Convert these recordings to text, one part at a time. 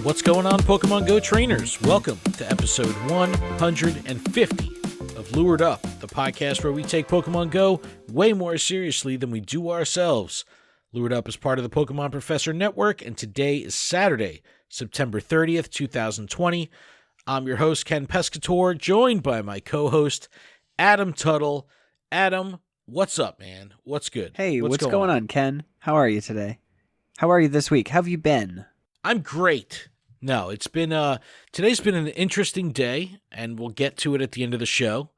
What's going on, Pokemon Go trainers? Welcome to episode 150 of Lured Up, the podcast where we take Pokemon Go way more seriously than we do ourselves. Lured Up is part of the Pokemon Professor Network, and today is Saturday, September 30th, 2020. I'm your host, Ken Pescatore, joined by my co-host, Adam Tuttle. Adam, what's up, man? What's good? Hey, what's going on, Ken? How are you today? How are you this week? How have you been? I'm great. No, it's been today's been an interesting day, and we'll get to it at the end of the show.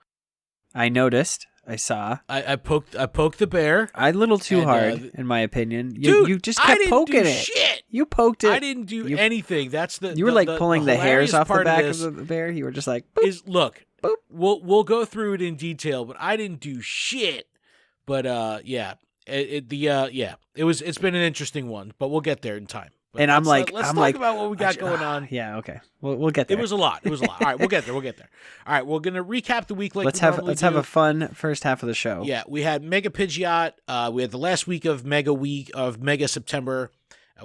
I noticed. I saw. I poked the bear. A little too hard, in my opinion. Dude, you just kept poking it. Shit. You poked it. I didn't do anything. That's the you were like pulling the hairs off the back of the bear. You were just like, boop, look. Boop. We'll go through it in detail, but I didn't do shit. But it's been an interesting one, but we'll get there in time. But and let's talk about what we got going on. Yeah, okay. We'll get there. It was a lot. All right, we'll get there. All right, we're going to recap the week let's have a fun first half of the show. Yeah, we had Mega Pidgeot. We had the last week of Mega September.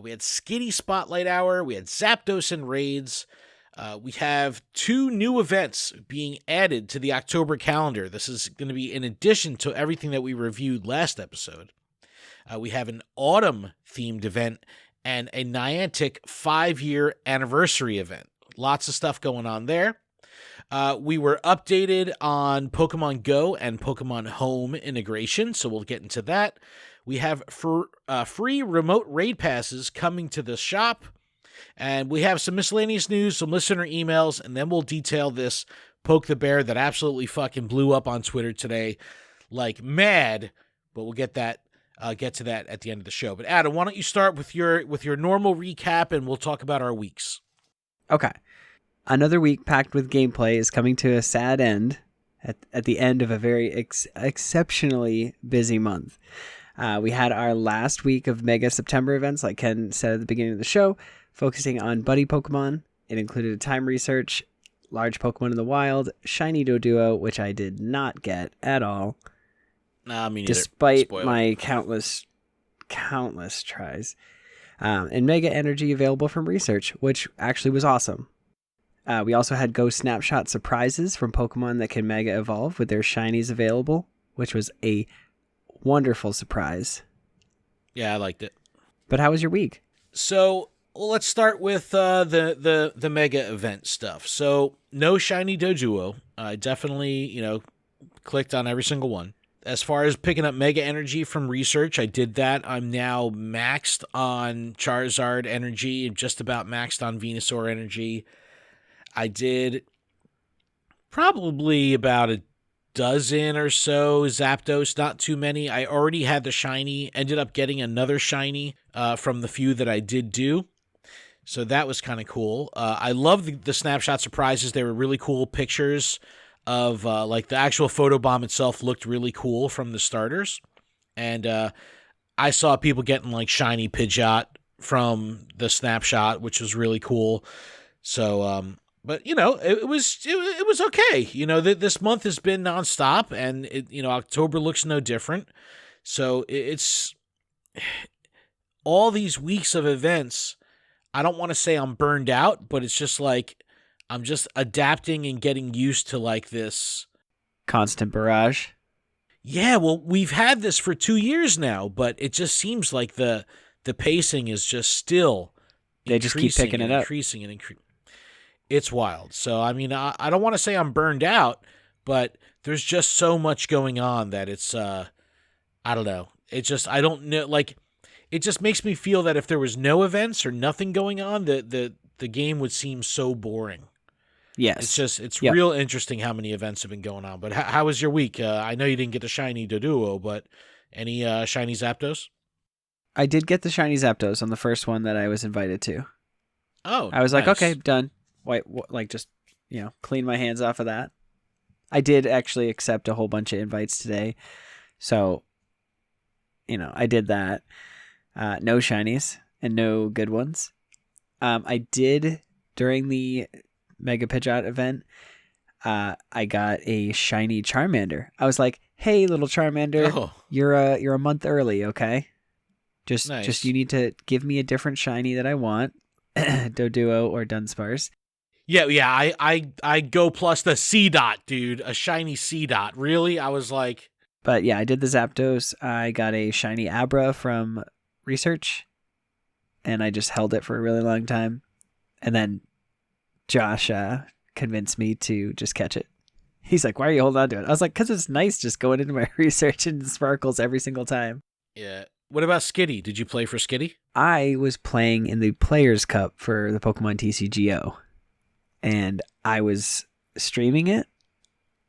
We had Skitty Spotlight Hour. We had Zapdos and Raids. We have 2 new events being added to the October calendar. This is going to be in addition to everything that we reviewed last episode. We have an autumn-themed event and a Niantic 5-year anniversary event. Lots of stuff going on there. We were updated on Pokemon Go and Pokemon Home integration, so we'll get into that. We have free remote raid passes coming to the shop, and we have some miscellaneous news, some listener emails, and then we'll detail this Poke the Bear that absolutely fucking blew up on Twitter today like mad, but we'll get to that at the end of the show. But Adam, why don't you start with your normal recap, and we'll talk about our weeks. Okay. Another week packed with gameplay is coming to a sad end at the end of a very exceptionally busy month. We had our last week of Mega September events, like Ken said at the beginning of the show, focusing on buddy Pokemon. It included a time research, large Pokemon in the wild, shiny Doduo, which I did not get at all. Nah, me neither. Despite my countless tries. And Mega Energy available from research, which actually was awesome. We also had Go Snapshot surprises from Pokemon that can Mega Evolve with their shinies available, which was a wonderful surprise. Yeah, I liked it. But how was your week? So let's start with the Mega event stuff. So no shiny Doduo. I definitely clicked on every single one. As far as picking up Mega Energy from research, I did that. I'm now maxed on Charizard Energy and just about maxed on Venusaur Energy. I did probably about a dozen or so Zapdos, not too many. I already had the shiny, ended up getting another shiny from the few that I did do. So that was kind of cool. I love the snapshot surprises. They were really cool pictures of like the actual photobomb itself looked really cool from the starters. And I saw people getting like shiny Pidgeot from the snapshot, which was really cool. So, but it was okay. This month has been nonstop, and October looks no different. So it's all these weeks of events. I don't want to say I'm burned out, but it's just like I'm just adapting and getting used to like this constant barrage. Yeah, well, we've had this for 2 years now, but it just seems like the pacing is just still they just keep picking it up, increasing and increasing. It's wild. So I mean, I don't want to say I'm burned out, but there's just so much going on that it's I don't know. It just I don't know. Like it just makes me feel that if there was no events or nothing going on, the game would seem so boring. Yes. It's real interesting how many events have been going on. But how was your week? I know you didn't get the shiny Doduo, but any shiny Zapdos? I did get the shiny Zapdos on the first one that I was invited to. Oh, I was like, okay, done. Just clean my hands off of that. I did actually accept a whole bunch of invites today. So, I did that. No shinies and no good ones. I did during the Mega Pidgeot event. I got a shiny Charmander. I was like, "Hey, little Charmander, you're a month early, okay? Just you need to give me a different shiny that I want. Doduo or Dunsparce. Yeah. I go plus the C dot, dude. A shiny C dot. Really? I was like, But yeah, I did the Zapdos. I got a shiny Abra from Research, and I just held it for a really long time. And then Josh convinced me to just catch it. He's like, "Why are you holding on to it?" I was like, "Because it's nice just going into my Research and sparkles every single time." yeah. What about Skitty? Did you play for Skitty? I was playing in the Players' Cup for the Pokemon TCGO, and I was streaming it,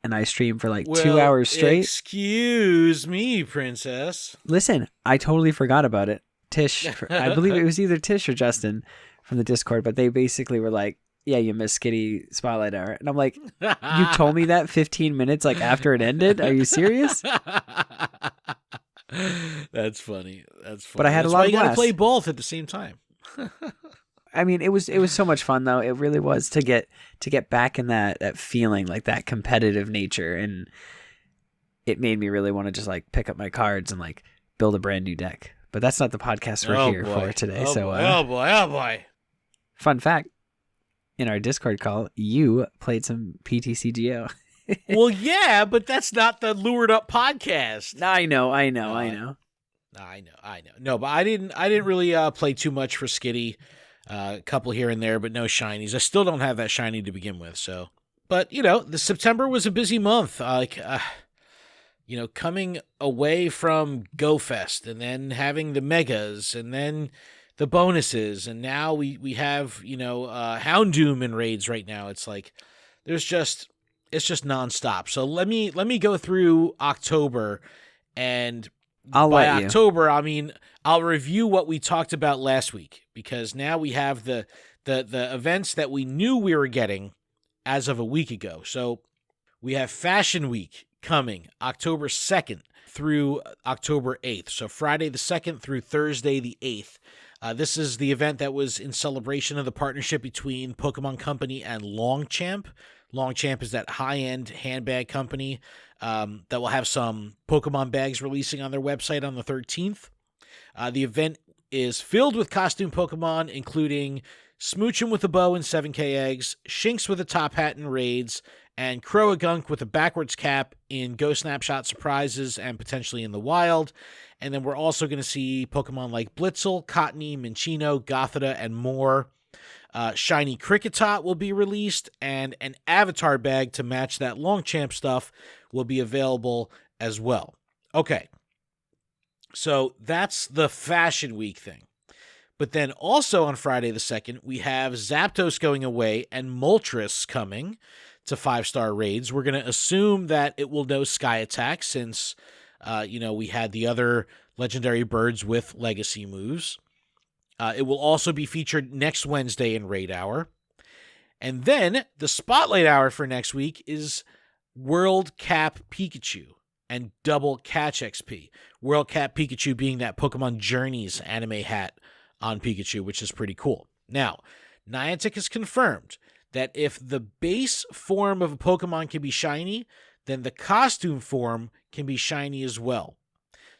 and I streamed for like 2 hours straight. Excuse me, princess. Listen, I totally forgot about it. Tish, I believe it was either Tish or Justin from the Discord, but they basically were like, "Yeah, you missed Skitty Spotlight Hour," and I'm like, "You told me that 15 minutes like after it ended? Are you serious?" That's funny. But I had That's a lot why of you gotta blast. play both at the same time. I mean, it was so much fun though. It really was to get back in that feeling, like that competitive nature, and it made me really want to just like pick up my cards and like build a brand new deck. But that's not the podcast we're here for today. Oh boy. Fun fact: in our Discord call, you played some PTCGO. Well, yeah, but that's not the Lured Up podcast. I know. I know. No, but I didn't really play too much for Skitty. A couple here and there, but no shinies. I still don't have that shiny to begin with. So, but the September was a busy month. Coming away from Go Fest and then having the megas and then the bonuses, and now we have Houndoom in raids right now. It's like it's just nonstop. So let me go through October, and by October, I mean I'll review what we talked about last week, because now we have the events that we knew we were getting as of a week ago. So we have Fashion Week coming October 2nd through October 8th. So Friday the 2nd through Thursday the 8th. This is the event that was in celebration of the partnership between Pokemon Company and Longchamp. Longchamp is that high-end handbag company that will have some Pokemon bags releasing on their website on the 13th. The event is filled with costume Pokemon, including Smoochum with a bow and 7K eggs, Shinx with a top hat and raids, and Croagunk with a backwards cap in Go Snapshot surprises and potentially in the wild. And then we're also going to see Pokemon like Blitzel, Cottony, Minccino, Gothita, and more. Shiny Kricketot will be released, and an avatar bag to match that Longchamp stuff will be available as well. Okay, so that's the Fashion Week thing. But then also on Friday the 2nd, we have Zapdos going away and Moltres coming to 5-star raids. We're going to assume that it will know Sky Attack, since we had the other legendary birds with legacy moves. It will also be featured next Wednesday in Raid Hour. And then the Spotlight Hour for next week is World Cap Pikachu and Double Catch XP. World Cap Pikachu being that Pokemon Journeys anime hat on Pikachu, which is pretty cool. Now, Niantic has confirmed that if the base form of a Pokemon can be shiny, then the costume form can be shiny as well.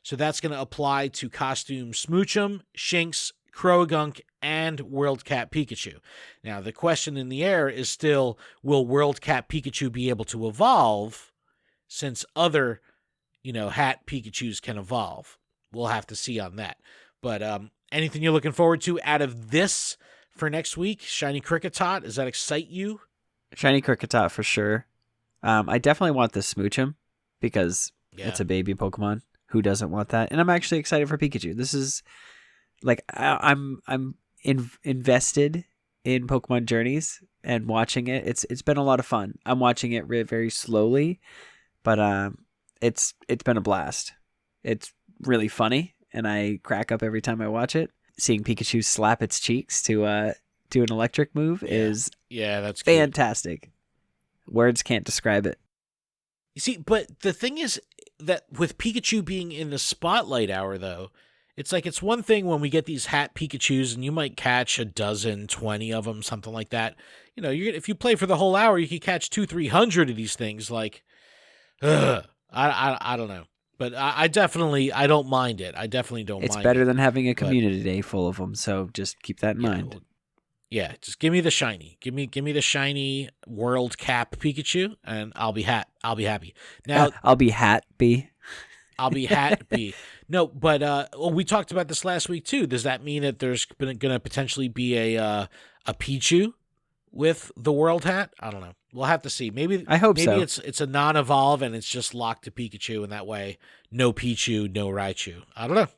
So that's going to apply to costume Smoochum, Shinx, Croagunk, and World Cap Pikachu. Now, the question in the air is still, will World Cap Pikachu be able to evolve, since other, hat Pikachus can evolve? We'll have to see on that. But anything you're looking forward to out of this for next week? Shiny Kricketot, does that excite you? Shiny Kricketot for sure. I definitely want the Smoochum, because it's a baby Pokemon. Who doesn't want that? And I'm actually excited for Pikachu. This is like I'm invested in Pokemon Journeys and watching it. It's been a lot of fun. I'm watching it very slowly, but it's been a blast. It's really funny, and I crack up every time I watch it. Seeing Pikachu slap its cheeks to do an electric move is that's fantastic. Cute. Words can't describe it. You see, but the thing is that with Pikachu being in the Spotlight Hour, though, it's like it's one thing when we get these hat Pikachus and you might catch 12, 20 of them, something like that. If you play for the whole hour, you can catch 200-300 of these things. Like, I don't know. But I don't mind it. I definitely don't mind it. It's better than having a community day full of them, so just keep that in mind. Yeah, just give me the shiny. Give me the shiny World Cap Pikachu, and I'll be happy. Now I'll be happy. I'll be happy. No, but we talked about this last week too. Does that mean that there's going to potentially be a Pichu with the World Hat? I don't know. We'll have to see. Maybe I hope so. Maybe it's a non-evolve and it's just locked to Pikachu, and that way no Pichu, no Raichu. I don't know.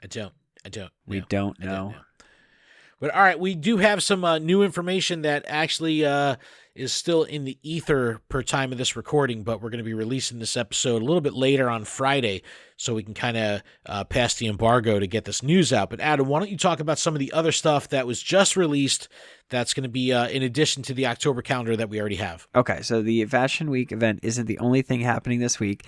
I don't. We don't know. But all right, we do have some new information that actually is still in the ether per time of this recording, but we're going to be releasing this episode a little bit later on Friday, so we can kind of pass the embargo to get this news out. But Adam, why don't you talk about some of the other stuff that was just released that's going to be in addition to the October calendar that we already have? Okay, so the Fashion Week event isn't the only thing happening this week,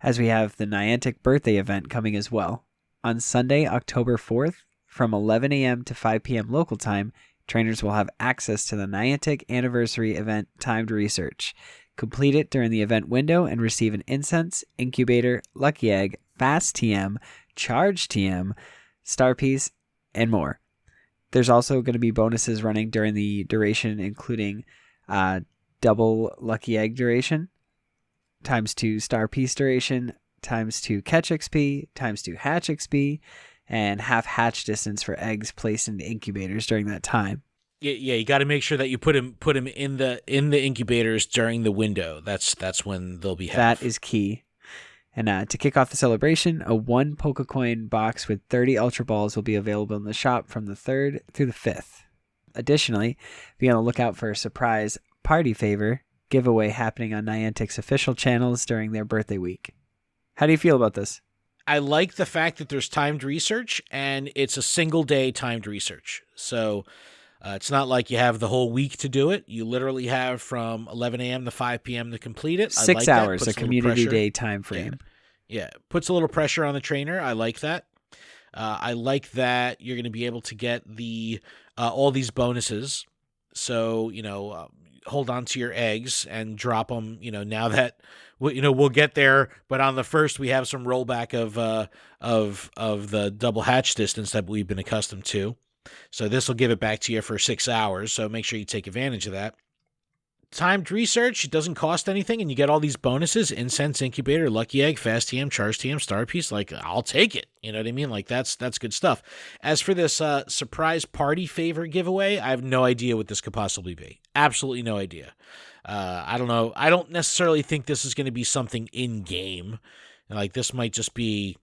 as we have the Niantic birthday event coming as well. On Sunday, October 4th, from 11 a.m. to 5 p.m. local time, trainers will have access to the Niantic Anniversary Event Timed Research. Complete it during the event window and receive an Incense, Incubator, Lucky Egg, Fast TM, Charge TM, Star Piece, and more. There's also going to be bonuses running during the duration, including double Lucky Egg duration, ×2 Star Piece duration, ×2 Catch XP, ×2 Hatch XP, and half hatch distance for eggs placed into incubators during that time. Yeah, you got to make sure that you put him in the incubators during the window. That's when they'll be half. That is key. And to kick off the celebration, a 1 Pokecoin box with 30 Ultra Balls will be available in the shop from the 3rd through the 5th. Additionally, be on the lookout for a surprise party favor giveaway happening on Niantic's official channels during their birthday week. How do you feel about this? I like the fact that there's timed research, and it's a single day timed research. So it's not like you have the whole week to do it. You literally have from 11 a.m. to 5 p.m. to complete it. 6 hours, a community day time frame. Yeah, puts a little pressure on the trainer. I like that. I like that you're going to be able to get the all these bonuses. So, hold on to your eggs and drop them, now that we'll get there, but on the first we have some rollback of the double hatch distance that we've been accustomed to. So this will give it back to you for 6 hours, so make sure you take advantage of that. Timed research, it doesn't cost anything, and you get all these bonuses: Incense, Incubator, Lucky Egg, Fast TM, Charge TM, Star Piece. Like, I'll take it. You know what I mean? Like, that's good stuff. As for this surprise party favor giveaway, I have no idea what this could possibly be. Absolutely no idea. I don't know. I don't necessarily think this is going to be something in-game. Like, this might just be...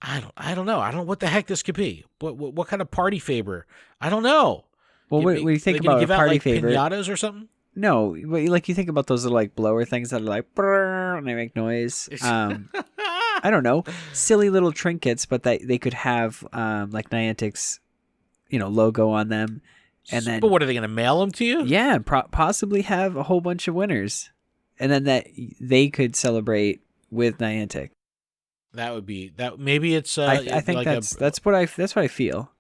I don't know. I don't know what the heck this could be. What kind of party favor? I don't know. Well, what do you think about a party favor? Pinatas or something? No, like you think about those little like blower things that are like brrr, and they make noise. I don't know, silly little trinkets, but that they could have like Niantic's, logo on them, and then. But what are they going to mail them to you? Yeah, possibly have a whole bunch of winners, and then that they could celebrate with Niantic. That would be that. Maybe it's. I think like that's what I feel.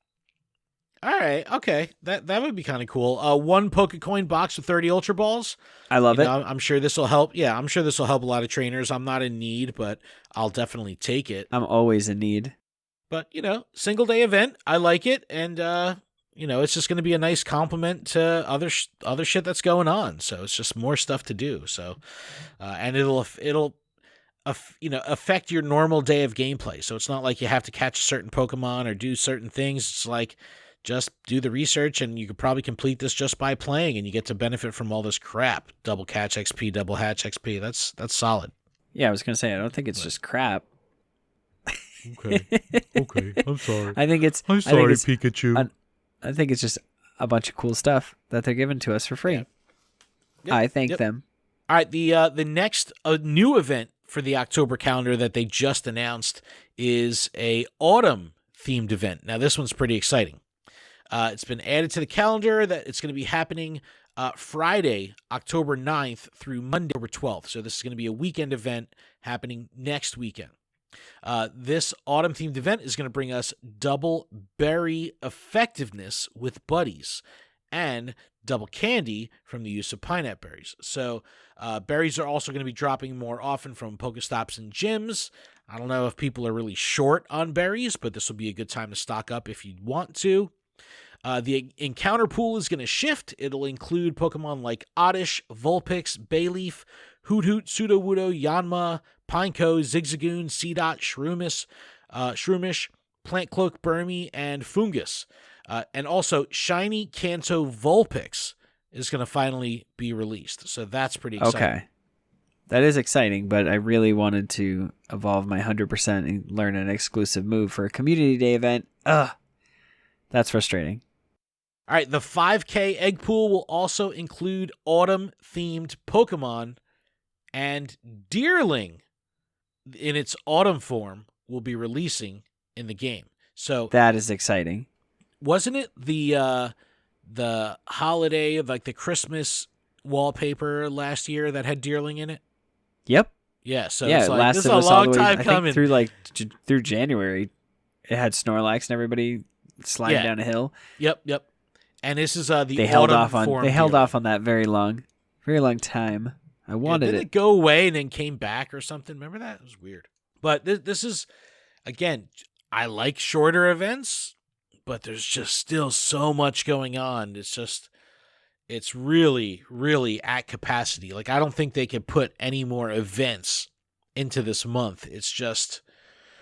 All right, okay, that would be kind of cool. 1 Pokecoin box with 30 Ultra Balls. I love it. I'm sure this will help. Yeah, I'm sure this will help a lot of trainers. I'm not in need, but I'll definitely take it. I'm always in need. But single day event. I like it, and it's just going to be a nice compliment to other shit that's going on. So it's just more stuff to do. So, and it'll affect your normal day of gameplay. So it's not like you have to catch a certain Pokemon or do certain things. It's like, just do the research, and you could probably complete this just by playing, and you get to benefit from all this crap. Double catch XP, double hatch XP. That's solid. Yeah, I was gonna say I don't think it's just crap. Okay, I'm sorry. I'm sorry, Pikachu. I think it's just a bunch of cool stuff that they're giving to us for free. Yep. I thank them. All right, the next new event for the October calendar that they just announced is a autumn themed event. Now this one's pretty exciting. It's been added to the calendar that it's going to be happening Friday, October 9th through Monday, October 12th. So this is going to be a weekend event happening next weekend. This autumn-themed event is going to bring us double berry effectiveness with buddies and double candy from the use of pineapple berries. So berries are also going to be dropping more often from Pokestops and gyms. I don't know if people are really short on berries, but this will be a good time to stock up if you want to. The encounter pool is going to shift. It'll include Pokemon like Oddish, Vulpix, Bayleaf, Hoothoot, Sudowoodo, Yanma, Pineco, Zigzagoon, Seedot, Shroomish, Plant Cloak, Burmy, and Fungus. And also, Shiny Kanto Vulpix is going to finally be released. So that's pretty exciting. Okay. That is exciting, but I really wanted to evolve my 100% and learn an exclusive move for a community day event. Ugh. That's frustrating. All right, the 5K egg pool will also include autumn-themed Pokemon, and Deerling, in its autumn form, will be releasing in the game. So that is exciting. Wasn't it the holiday of like the Christmas wallpaper last year that had Deerling in it? Yep. Yeah. So yeah, it's it like, lasted this is a us all long the way, time I coming. think through January. It had Snorlax and everybody sliding down a hill. Yep. And this is the they held autumn off on form they held Deerling. off on that very long time. I wanted didn't it go away and then came back or something? Remember that? It was weird. But this is, again, I like shorter events, but there's just still so much going on. It's really, really at capacity. Like, I don't think they could put any more events into this month. It's just...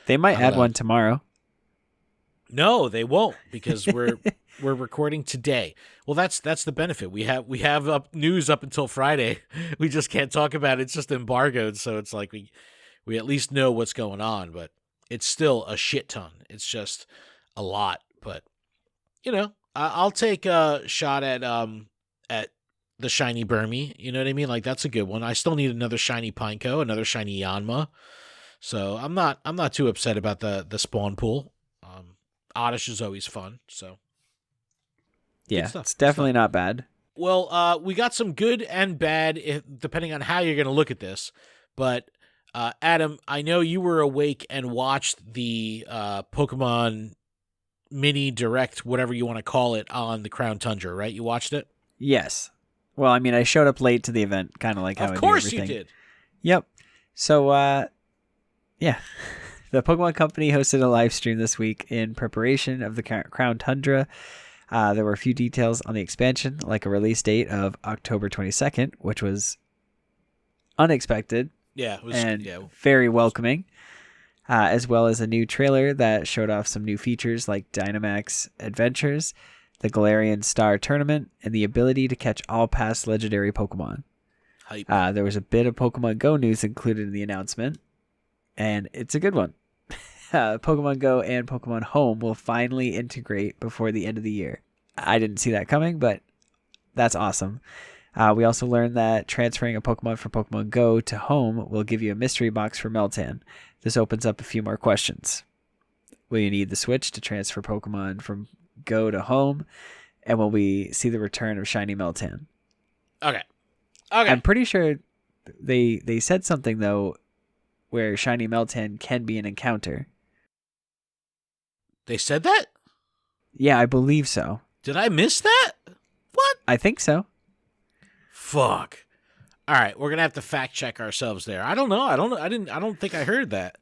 They might add one tomorrow. No, they won't, because we're recording today. Well, that's the benefit. We have up news up until Friday. We just can't talk about it. It's just embargoed, so it's like we at least know what's going on, but it's still a shit ton. It's just a lot, but I'll take a shot at the shiny Burmy. You know what I mean? Like, that's a good one. I still need another shiny Pineco, another shiny Yanma. So I'm not too upset about the spawn pool. Oddish is always fun, so yeah, it's definitely not bad. Well, we got some good and bad, depending on how you're going to look at this. But Adam, I know you were awake and watched the Pokemon Mini Direct, whatever you want to call it, on the Crown Tundra, right? You watched it? Yes. Well, I mean, I showed up late to the event, kind of like how I do everything. Of course you did. Yep. So, yeah. The Pokemon Company hosted a live stream this week in preparation of the Crown Tundra. There were a few details on the expansion, like a release date of October 22nd, which was unexpected. Yeah, it was, very welcoming, as well as a new trailer that showed off some new features like Dynamax Adventures, the Galarian Star Tournament, and the ability to catch all past legendary Pokemon. Hype. There was a bit of Pokemon Go news included in the announcement, and it's a good one. Pokemon Go and Pokemon Home will finally integrate before the end of the year. I didn't see that coming, but that's awesome. We also learned that transferring a Pokemon from Pokemon Go to Home will give you a mystery box for Meltan. This opens up a few more questions. Will you need the Switch to transfer Pokemon from Go to Home? And will we see the return of Shiny Meltan? Okay. I'm pretty sure they said something, though, where Shiny Meltan can be an encounter. They said that? Yeah, I believe so. Did I miss that? What? I think so. Fuck. All right, we're gonna have to fact check ourselves there. I don't know. I don't think I heard that.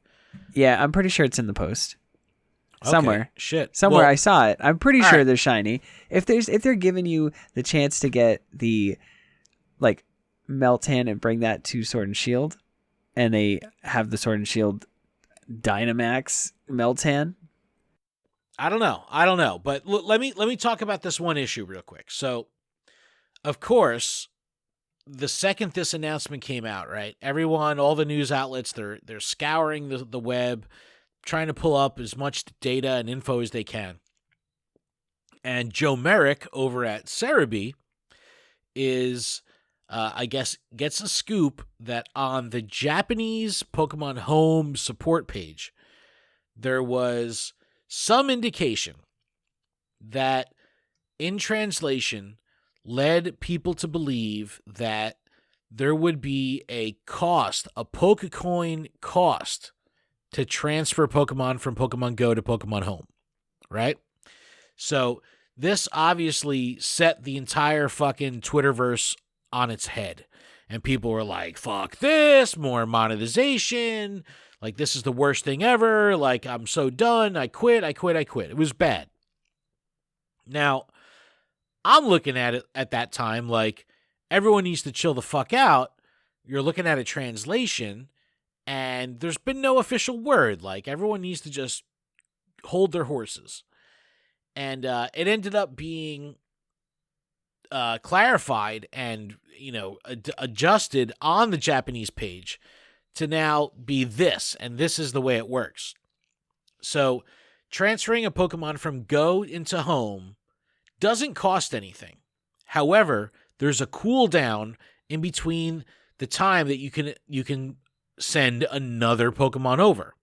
Yeah, I'm pretty sure it's in the post. Okay, somewhere. Shit. Somewhere I saw it. I'm pretty sure right. they're shiny. If they're giving you the chance to get the Meltan and bring that to Sword and Shield, and they have the Sword and Shield Dynamax Meltan. I don't know. But let me talk about this one issue real quick. So, of course, the second this announcement came out, right? Everyone, all the news outlets, they're scouring the web, trying to pull up as much data and info as they can. And Joe Merrick over at Cerebi is, I guess, gets a scoop that on the Japanese Pokemon Home support page, there was some indication that in translation led people to believe that there would be a Pokecoin cost to transfer Pokemon from Pokemon Go to Pokemon Home, right? So this obviously set the entire fucking Twitterverse on its head. And people were like, fuck this, more monetization. Like, this is the worst thing ever. Like, I'm so done. I quit. It was bad. Now, I'm looking at it at that time like everyone needs to chill the fuck out. You're looking at a translation, and there's been no official word. Like, everyone needs to just hold their horses. And it ended up being clarified and, adjusted on the Japanese page to now be this, and this is the way it works. So, transferring a Pokemon from Go into Home doesn't cost anything. However, there's a cooldown in between the time that you can send another Pokemon over.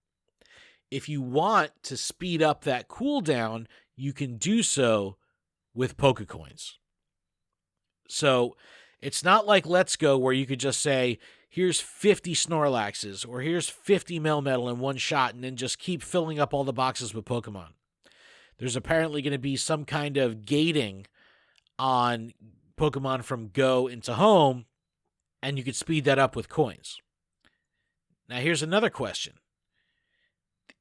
If you want to speed up that cooldown, you can do so with Pokecoins. So it's not like Let's Go where you could just say, here's 50 Snorlaxes or here's 50 Melmetal in one shot and then just keep filling up all the boxes with Pokemon. There's apparently going to be some kind of gating on Pokemon from Go into Home, and you could speed that up with coins. Now, here's another question.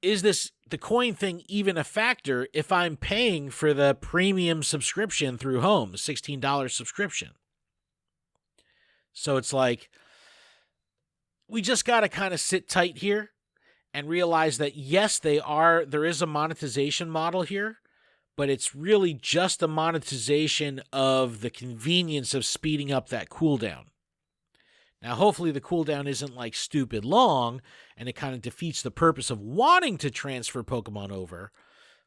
Is the coin thing even a factor if I'm paying for the premium subscription through Home, the $16 subscription? So it's like, we just got to kind of sit tight here and realize that, yes, there is a monetization model here, but it's really just a monetization of the convenience of speeding up that cooldown. Now, hopefully the cooldown isn't like stupid long, and it kind of defeats the purpose of wanting to transfer Pokemon over,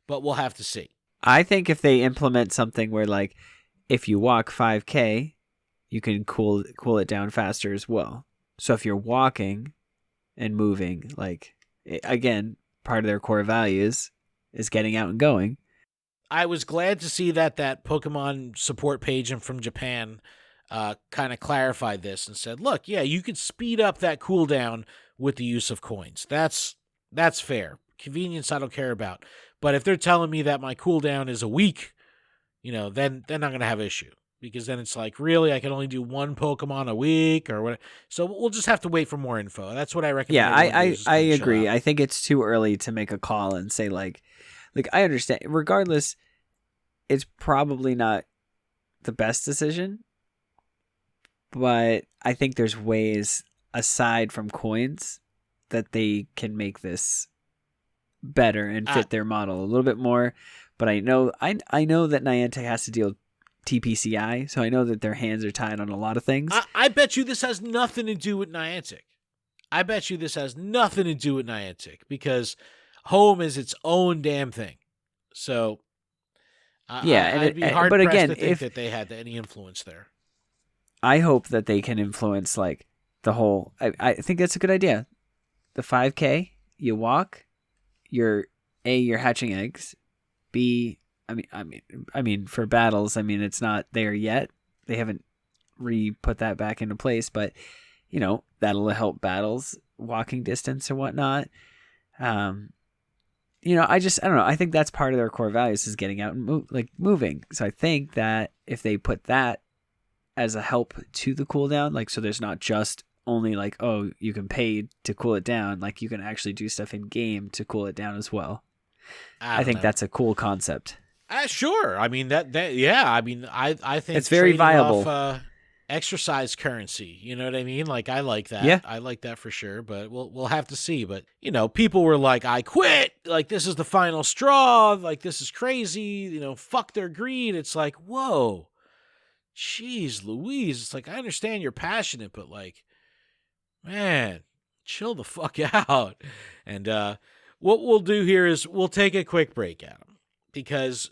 but we'll have to see. I think if they implement something where, like, if you walk 5K, you can cool it down faster as well. So if you're walking and moving, like, again, part of their core values is getting out and going. I was glad to see that Pokemon support page from Japan kind of clarified this and said, look, yeah, you could speed up that cooldown with the use of coins. That's fair. Convenience I don't care about. But if they're telling me that my cooldown is a week, then I'm going to have an issue. Because then it's like, really, I can only do one Pokemon a week or what? So we'll just have to wait for more info. That's what I recommend. Yeah, I agree. I think it's too early to make a call and say, like I understand. Regardless, it's probably not the best decision. But I think there's ways aside from coins that they can make this better and fit their model a little bit more. But I know that Niantic has to deal with TPCI, so I know that their hands are tied on a lot of things. I bet you this has nothing to do with Niantic. Because Home is its own damn thing. So, I'd be hard-pressed to think that they had any influence there. I hope that they can influence, like, the whole... I think that's a good idea. The 5K, you walk, you're hatching eggs. B, I mean, for battles, it's not there yet. They haven't put that back into place, but, that'll help battles, walking distance or whatnot. I don't know. I think that's part of their core values is getting out and moving. So I think that if they put that as a help to the cooldown, like, so there's not just only like, oh, you can pay to cool it down. Like, you can actually do stuff in game to cool it down as well. I think that's a cool concept. Sure. I think it's very viable. Off, exercise currency, you know what I mean? Like, I like that. Yeah. I like that for sure, but we'll have to see. But, people were like, I quit. Like, this is the final straw. Like, this is crazy. Fuck their greed. It's like, whoa. Jeez Louise. It's like, I understand you're passionate, but, like, man, chill the fuck out. And what we'll do here is we'll take a quick break, Adam, because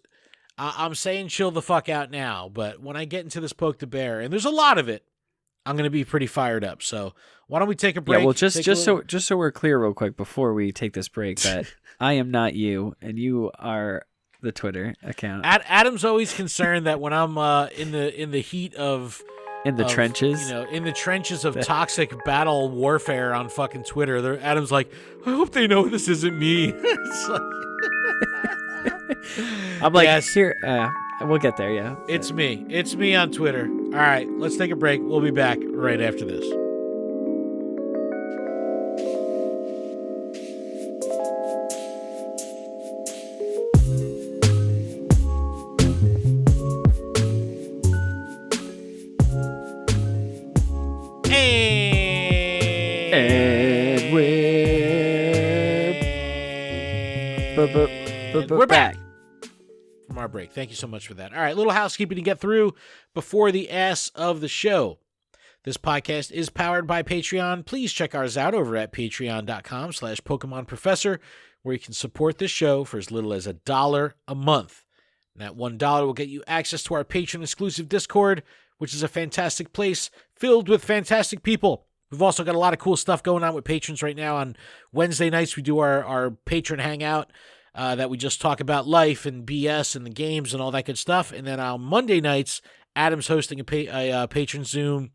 I'm saying chill the fuck out now, but when I get into this Poke the Bear, and there's a lot of it, I'm going to be pretty fired up. So why don't we take a break? Yeah, well, just so we're clear real quick before we take this break, that I am not you, and you are the Twitter account. Adam's always concerned that when I'm in the heat of... In the trenches? In the trenches of toxic battle warfare on fucking Twitter, Adam's like, I hope they know this isn't me. It's like... I'm like, yes. Here, we'll get there, yeah. It's me. It's me on Twitter. All right, let's take a break. We'll be back right after this. We're back from our break. Thank you so much for that. All right, little housekeeping to get through before the ass of the show. This podcast is powered by Patreon. Please check ours out over at patreon.com/Pokemon Professor, where you can support this show for as little as $1 a month. And that $1 will get you access to our patron-exclusive Discord, which is a fantastic place filled with fantastic people. We've also got a lot of cool stuff going on with patrons right now. On Wednesday nights, we do our patron hangout that we just talk about life and BS and the games and all that good stuff. And then on Monday nights, Adam's hosting a patron Zoom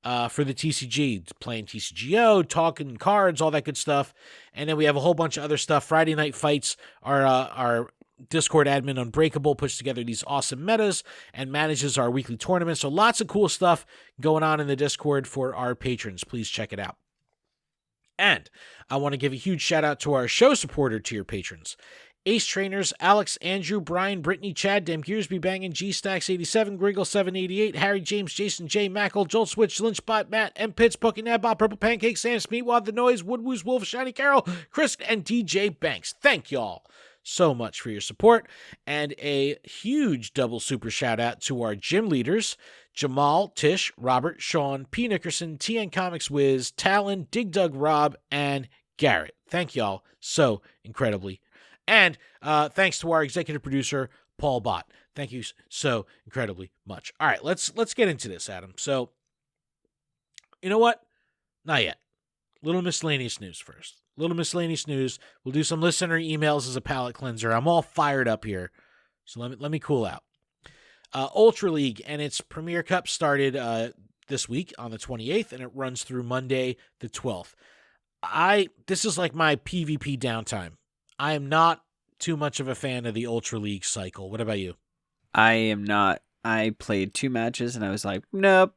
for the TCG, playing TCGO, talking cards, all that good stuff. And then we have a whole bunch of other stuff. Friday Night Fights, our Discord admin Unbreakable puts together these awesome metas and manages our weekly tournaments. So lots of cool stuff going on in the Discord for our patrons. Please check it out. And I want to give a huge shout out to our show supporter tier patrons. Ace Trainers, Alex, Andrew, Brian, Brittany, Chad, Dem Gearsby, Bangin', G-Stacks87, Griggle788, Harry, James, Jason, J, Mackle, Jolt Switch, Lynchbot, Matt, M. Pitts, Pokey Nabot, Purple Pancake, Sam, Smeatwad, The Noise, Woodwoos, Wolf, Shiny Carol, Chris, and DJ Banks. Thank y'all so much for your support. And a huge double super shout out to our gym leaders, Jamal, Tish, Robert, Sean, P. Nickerson, TN Comics Wiz, Talon, Dig Dug Rob, and Garrett. Thank y'all so incredibly. And thanks to our executive producer, Paul Bhatt. Thank you so incredibly much. All right, let's get into this, Adam. So, you know what? Not yet. Little miscellaneous news first. Little miscellaneous news. We'll do some listener emails as a palate cleanser. I'm all fired up here, so let me cool out. Ultra League and its Premier Cup started this week on the 28th, and it runs through Monday the 12th. This is like my PvP downtime. I am not too much of a fan of the Ultra League cycle. What about you? I am not. I played 2 matches and I was like, nope.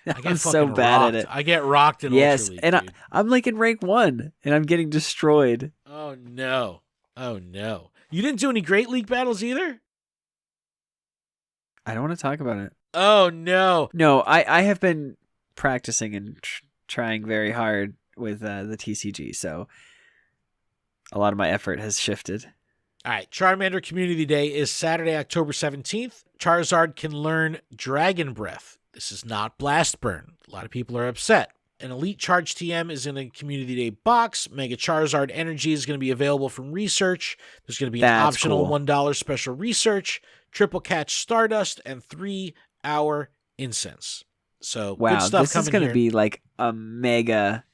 I'm so bad at it. I get rocked in Ultra League. And I'm like in rank 1 and I'm getting destroyed. Oh no. You didn't do any Great League battles either? I don't want to talk about it. Oh no. No, I have been practicing and trying very hard with the TCG, so a lot of my effort has shifted. All right, Charmander Community Day is Saturday, October 17th. Charizard can learn Dragon Breath. This is not Blast Burn. A lot of people are upset. An Elite Charge TM is in a Community Day box. Mega Charizard Energy is going to be available from Research. There's going to be an optional cool. $1 special Research, Triple Catch Stardust, and 3-hour Incense. So wow, good stuff this coming is going here. To be like a mega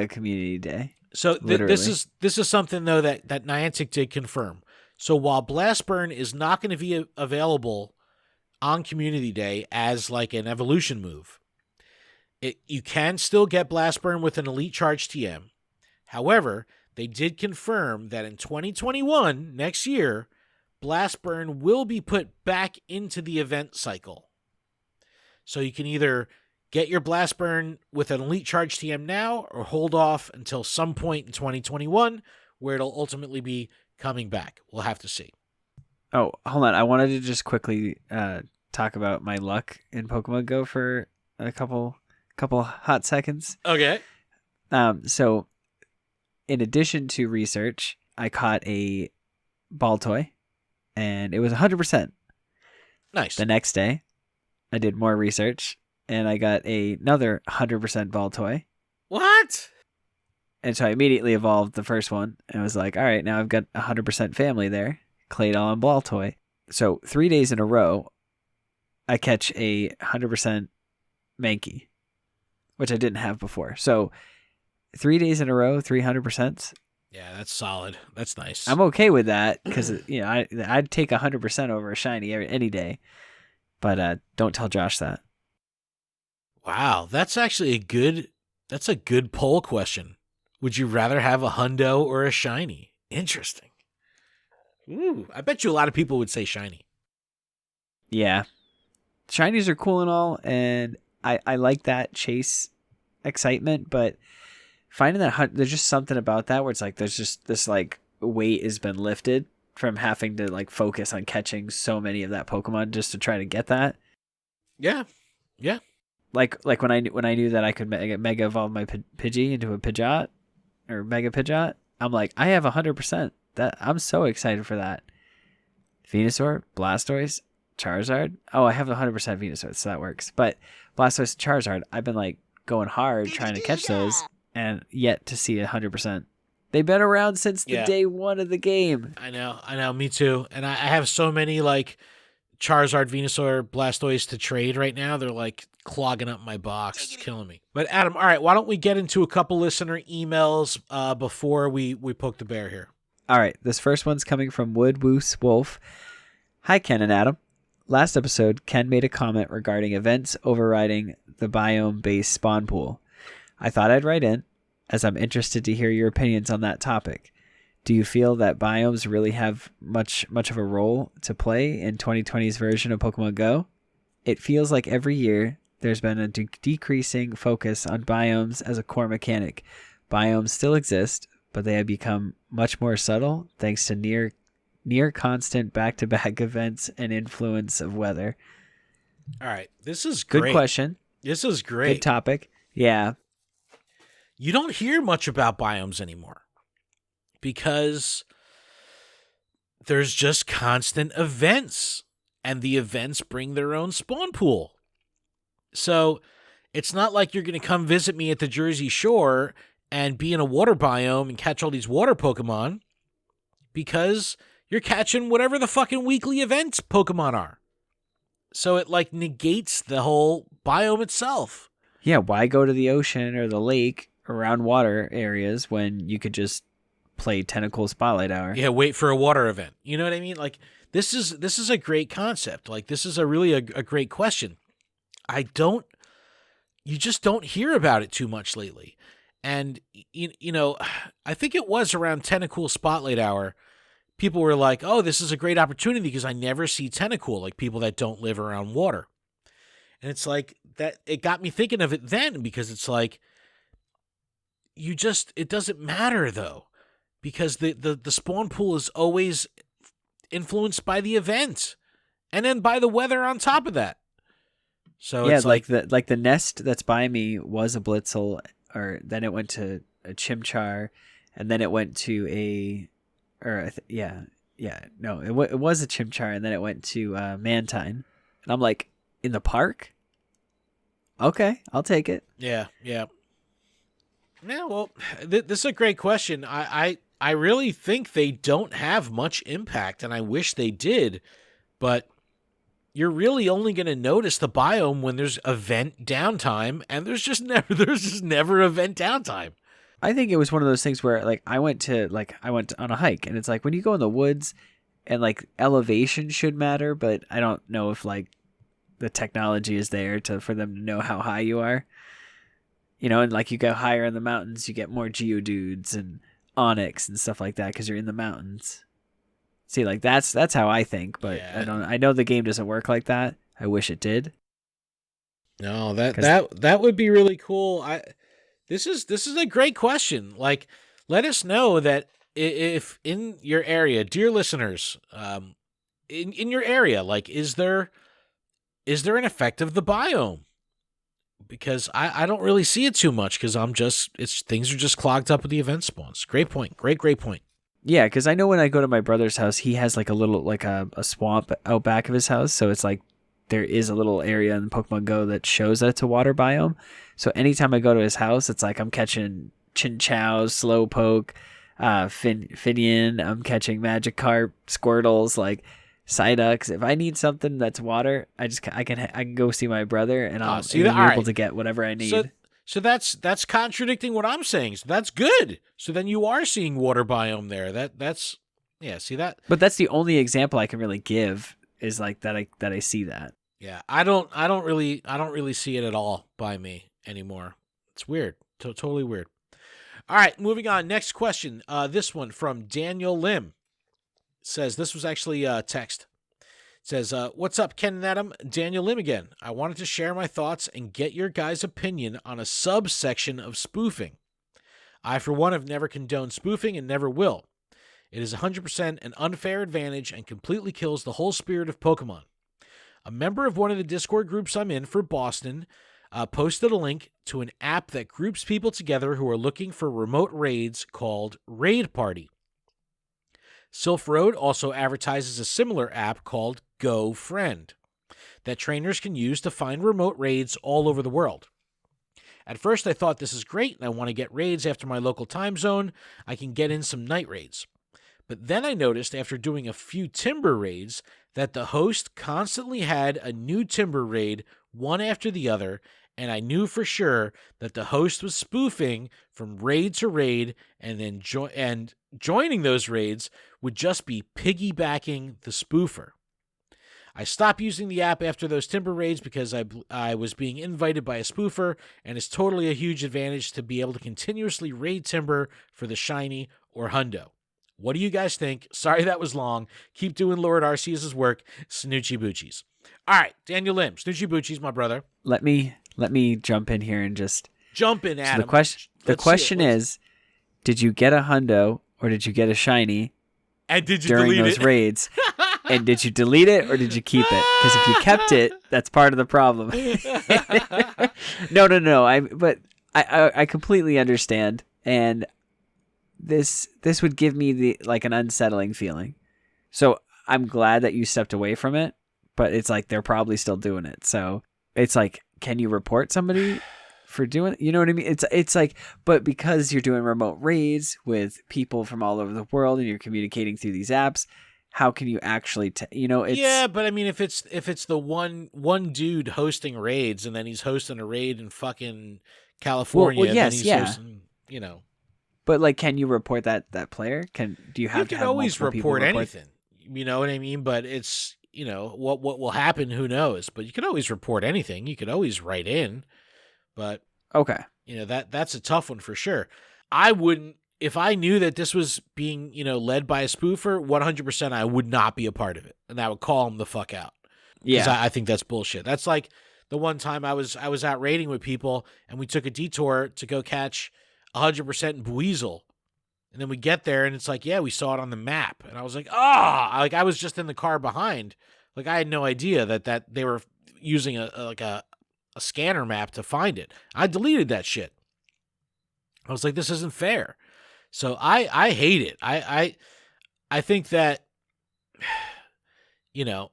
Community Day. So this is something though that Niantic did confirm. So while Blast Burn is not going to be available on Community Day as like an evolution move, you can still get Blast Burn with an Elite Charge TM. However, they did confirm that in 2021, next year, Blast Burn will be put back into the event cycle. So you can either get your Blast Burn with an Elite Charge TM now or hold off until some point in 2021 where it'll ultimately be coming back. We'll have to see. Oh, hold on. I wanted to just quickly talk about my luck in Pokemon Go for a couple hot seconds. Okay. So in addition to Research, I caught a ball toy and it was 100%. Nice. The next day, I did more Research and I got another 100% ball toy. What? And so I immediately evolved the first one and was like, all right, now I've got 100% family there. Claydol and ball toy. So 3 days in a row, I catch a 100% Mankey, which I didn't have before. So 3 days in a row, 300%. Yeah, that's solid. That's nice. I'm okay with that because I'd take 100% over a shiny any day. But don't tell Josh that. Wow, that's actually a good poll question. Would you rather have a hundo or a shiny? Interesting. Ooh, I bet you a lot of people would say shiny. Yeah. Shinies are cool and all, and I like that chase excitement, but finding that there's just something about that where it's like there's just this like weight has been lifted from having to like focus on catching so many of that Pokemon just to try to get that. Yeah. Yeah. Like when I knew that I could mega evolve my Pidgey into a Pidgeot or Mega Pidgeot, I'm like, I have 100%. That I'm so excited for that. Venusaur, Blastoise, Charizard. Oh, I have 100% Venusaur, so that works. But Blastoise, Charizard, I've been like going hard trying to catch those, and yet to see 100%. They've been around since the day one of the game. I know, me too. And I have so many like Charizard, Venusaur, Blastoise to trade right now. They're like clogging up my box. It's killing me. But Adam, all right, why don't we get into a couple listener emails before we poke the bear here? All right, this first one's coming from Woodwoos Wolf. Hi, Ken and Adam. Last episode, Ken made a comment regarding events overriding the biome-based spawn pool. I thought I'd write in, as I'm interested to hear your opinions on that topic. Do you feel that biomes really have much of a role to play in 2020's version of Pokemon Go? It feels like every year there's been a decreasing focus on biomes as a core mechanic. Biomes still exist, but they have become much more subtle thanks to near constant back-to-back events and influence of weather. All right, this is great. Good question. This is great. Good topic. Yeah. You don't hear much about biomes anymore because there's just constant events, and the events bring their own spawn pool. So it's not like you're going to come visit me at the Jersey Shore and be in a water biome and catch all these water Pokemon, because you're catching whatever the fucking weekly events Pokemon are. So it like negates the whole biome itself. Yeah, why go to the ocean or the lake around water areas when you could just play Tentacle Spotlight Hour? Yeah, wait for a water event. You know what I mean? Like this is a great concept. Like this is a great question. You just don't hear about it too much lately. And you know, I think it was around Tentacle Spotlight Hour, people were like, "Oh, this is a great opportunity because I never see Tentacle, like people that don't live around water." And it's like that. It got me thinking of it then, because it's like it doesn't matter though, because the spawn pool is always influenced by the event and then by the weather on top of that. So yeah, it's like the nest that's by me was a Blitzel, or then it went to a Chimchar, and then it went to it was a Chimchar, and then it went to Mantine, and I'm like, in the park? Okay, I'll take it. Yeah. Well, this is a great question. I really think they don't have much impact, and I wish they did, but you're really only going to notice the biome when there's event downtime, and there's just never event downtime. I think it was one of those things where like I went on a hike, and it's like when you go in the woods, and like elevation should matter, but I don't know if like the technology is there for them to know how high you are. You know, and like you go higher in the mountains, you get more Geodudes and Onyx and stuff like that because you're in the mountains. See, like that's how I think, but yeah. I know the game doesn't work like that. I wish it did. No, that would be really cool. This is a great question. Like, let us know that if in your area, dear listeners, in your area, like, is there an effect of the biome? Because I don't really see it too much, because things are just clogged up with the event spawns. Great point. Great point. Yeah, because I know when I go to my brother's house, he has like a little, like a swamp out back of his house. So it's like there is a little area in Pokemon Go that shows that it's a water biome. So anytime I go to his house, it's like I'm catching Chinchows, Slowpoke, Finian. I'm catching Magikarp, Squirtles, like Psyducks. If I need something that's water, I can go see my brother, and I'll be able to get whatever I need. So that's contradicting what I'm saying. So that's good. So then you are seeing water biome there. That's see that. But that's the only example I can really give, is like that I see that. Yeah, I don't really see it at all by me anymore. It's weird. Totally weird. All right, moving on. Next question. This one from Daniel Lim. Says, this was actually text. Says, what's up, Ken and Adam? Daniel Lim again. I wanted to share my thoughts and get your guys' opinion on a subsection of spoofing. I, for one, have never condoned spoofing and never will. It is 100% an unfair advantage and completely kills the whole spirit of Pokemon. A member of one of the Discord groups I'm in for Boston posted a link to an app that groups people together who are looking for remote raids called Raid Party. Silph Road also advertises a similar app called Go Friend that trainers can use to find remote raids all over the world. At first, I thought this is great and I want to get raids after my local time zone. I can get in some night raids. But then I noticed after doing a few timber raids that the host constantly had a new timber raid one after the other, and I knew for sure that the host was spoofing from raid to raid, and then joining those raids would just be piggybacking the spoofer. I stopped using the app after those timber raids because I was being invited by a spoofer, and it's totally a huge advantage to be able to continuously raid timber for the shiny or hundo. What do you guys think? Sorry that was long. Keep doing Lord Arceus' work. Snoochie Boochies. All right, Daniel Lim. Snoochie Boochies, my brother. Let me jump in here and just jump in, Adam. So the question is, did you get a hundo or did you get a shiny? And did you during delete those it? raids? And did you delete it or did you keep it? Because if you kept it, that's part of the problem. No. I completely understand, and this would give me an unsettling feeling. So I'm glad that you stepped away from it, but it's like they're probably still doing it. So it's like, can you report somebody for doing it? You know what I mean? It's like, but because you're doing remote raids with people from all over the world and you're communicating through these apps, how can you actually it's... Yeah, but I mean, if it's the one dude hosting raids and then he's hosting a raid in fucking California, well, yes, and then he's yeah. hosting, But like, can you report that player? Do you have you to can have always report report anything? You know what I mean? But it's what will happen? Who knows? But you can always report anything. You could always write in. But okay, that's a tough one for sure. I wouldn't. If I knew that this was being, led by a spoofer, 100% I would not be a part of it. And I would call him the fuck out. Yeah. Because I think that's bullshit. That's like the one time I was out raiding with people and we took a detour to go catch 100% Buizel. And then we get there and it's like, yeah, we saw it on the map. And I was like, I was just in the car behind. Like I had no idea that they were using a scanner map to find it. I deleted that shit. I was like, this isn't fair. So I hate it. I think that, a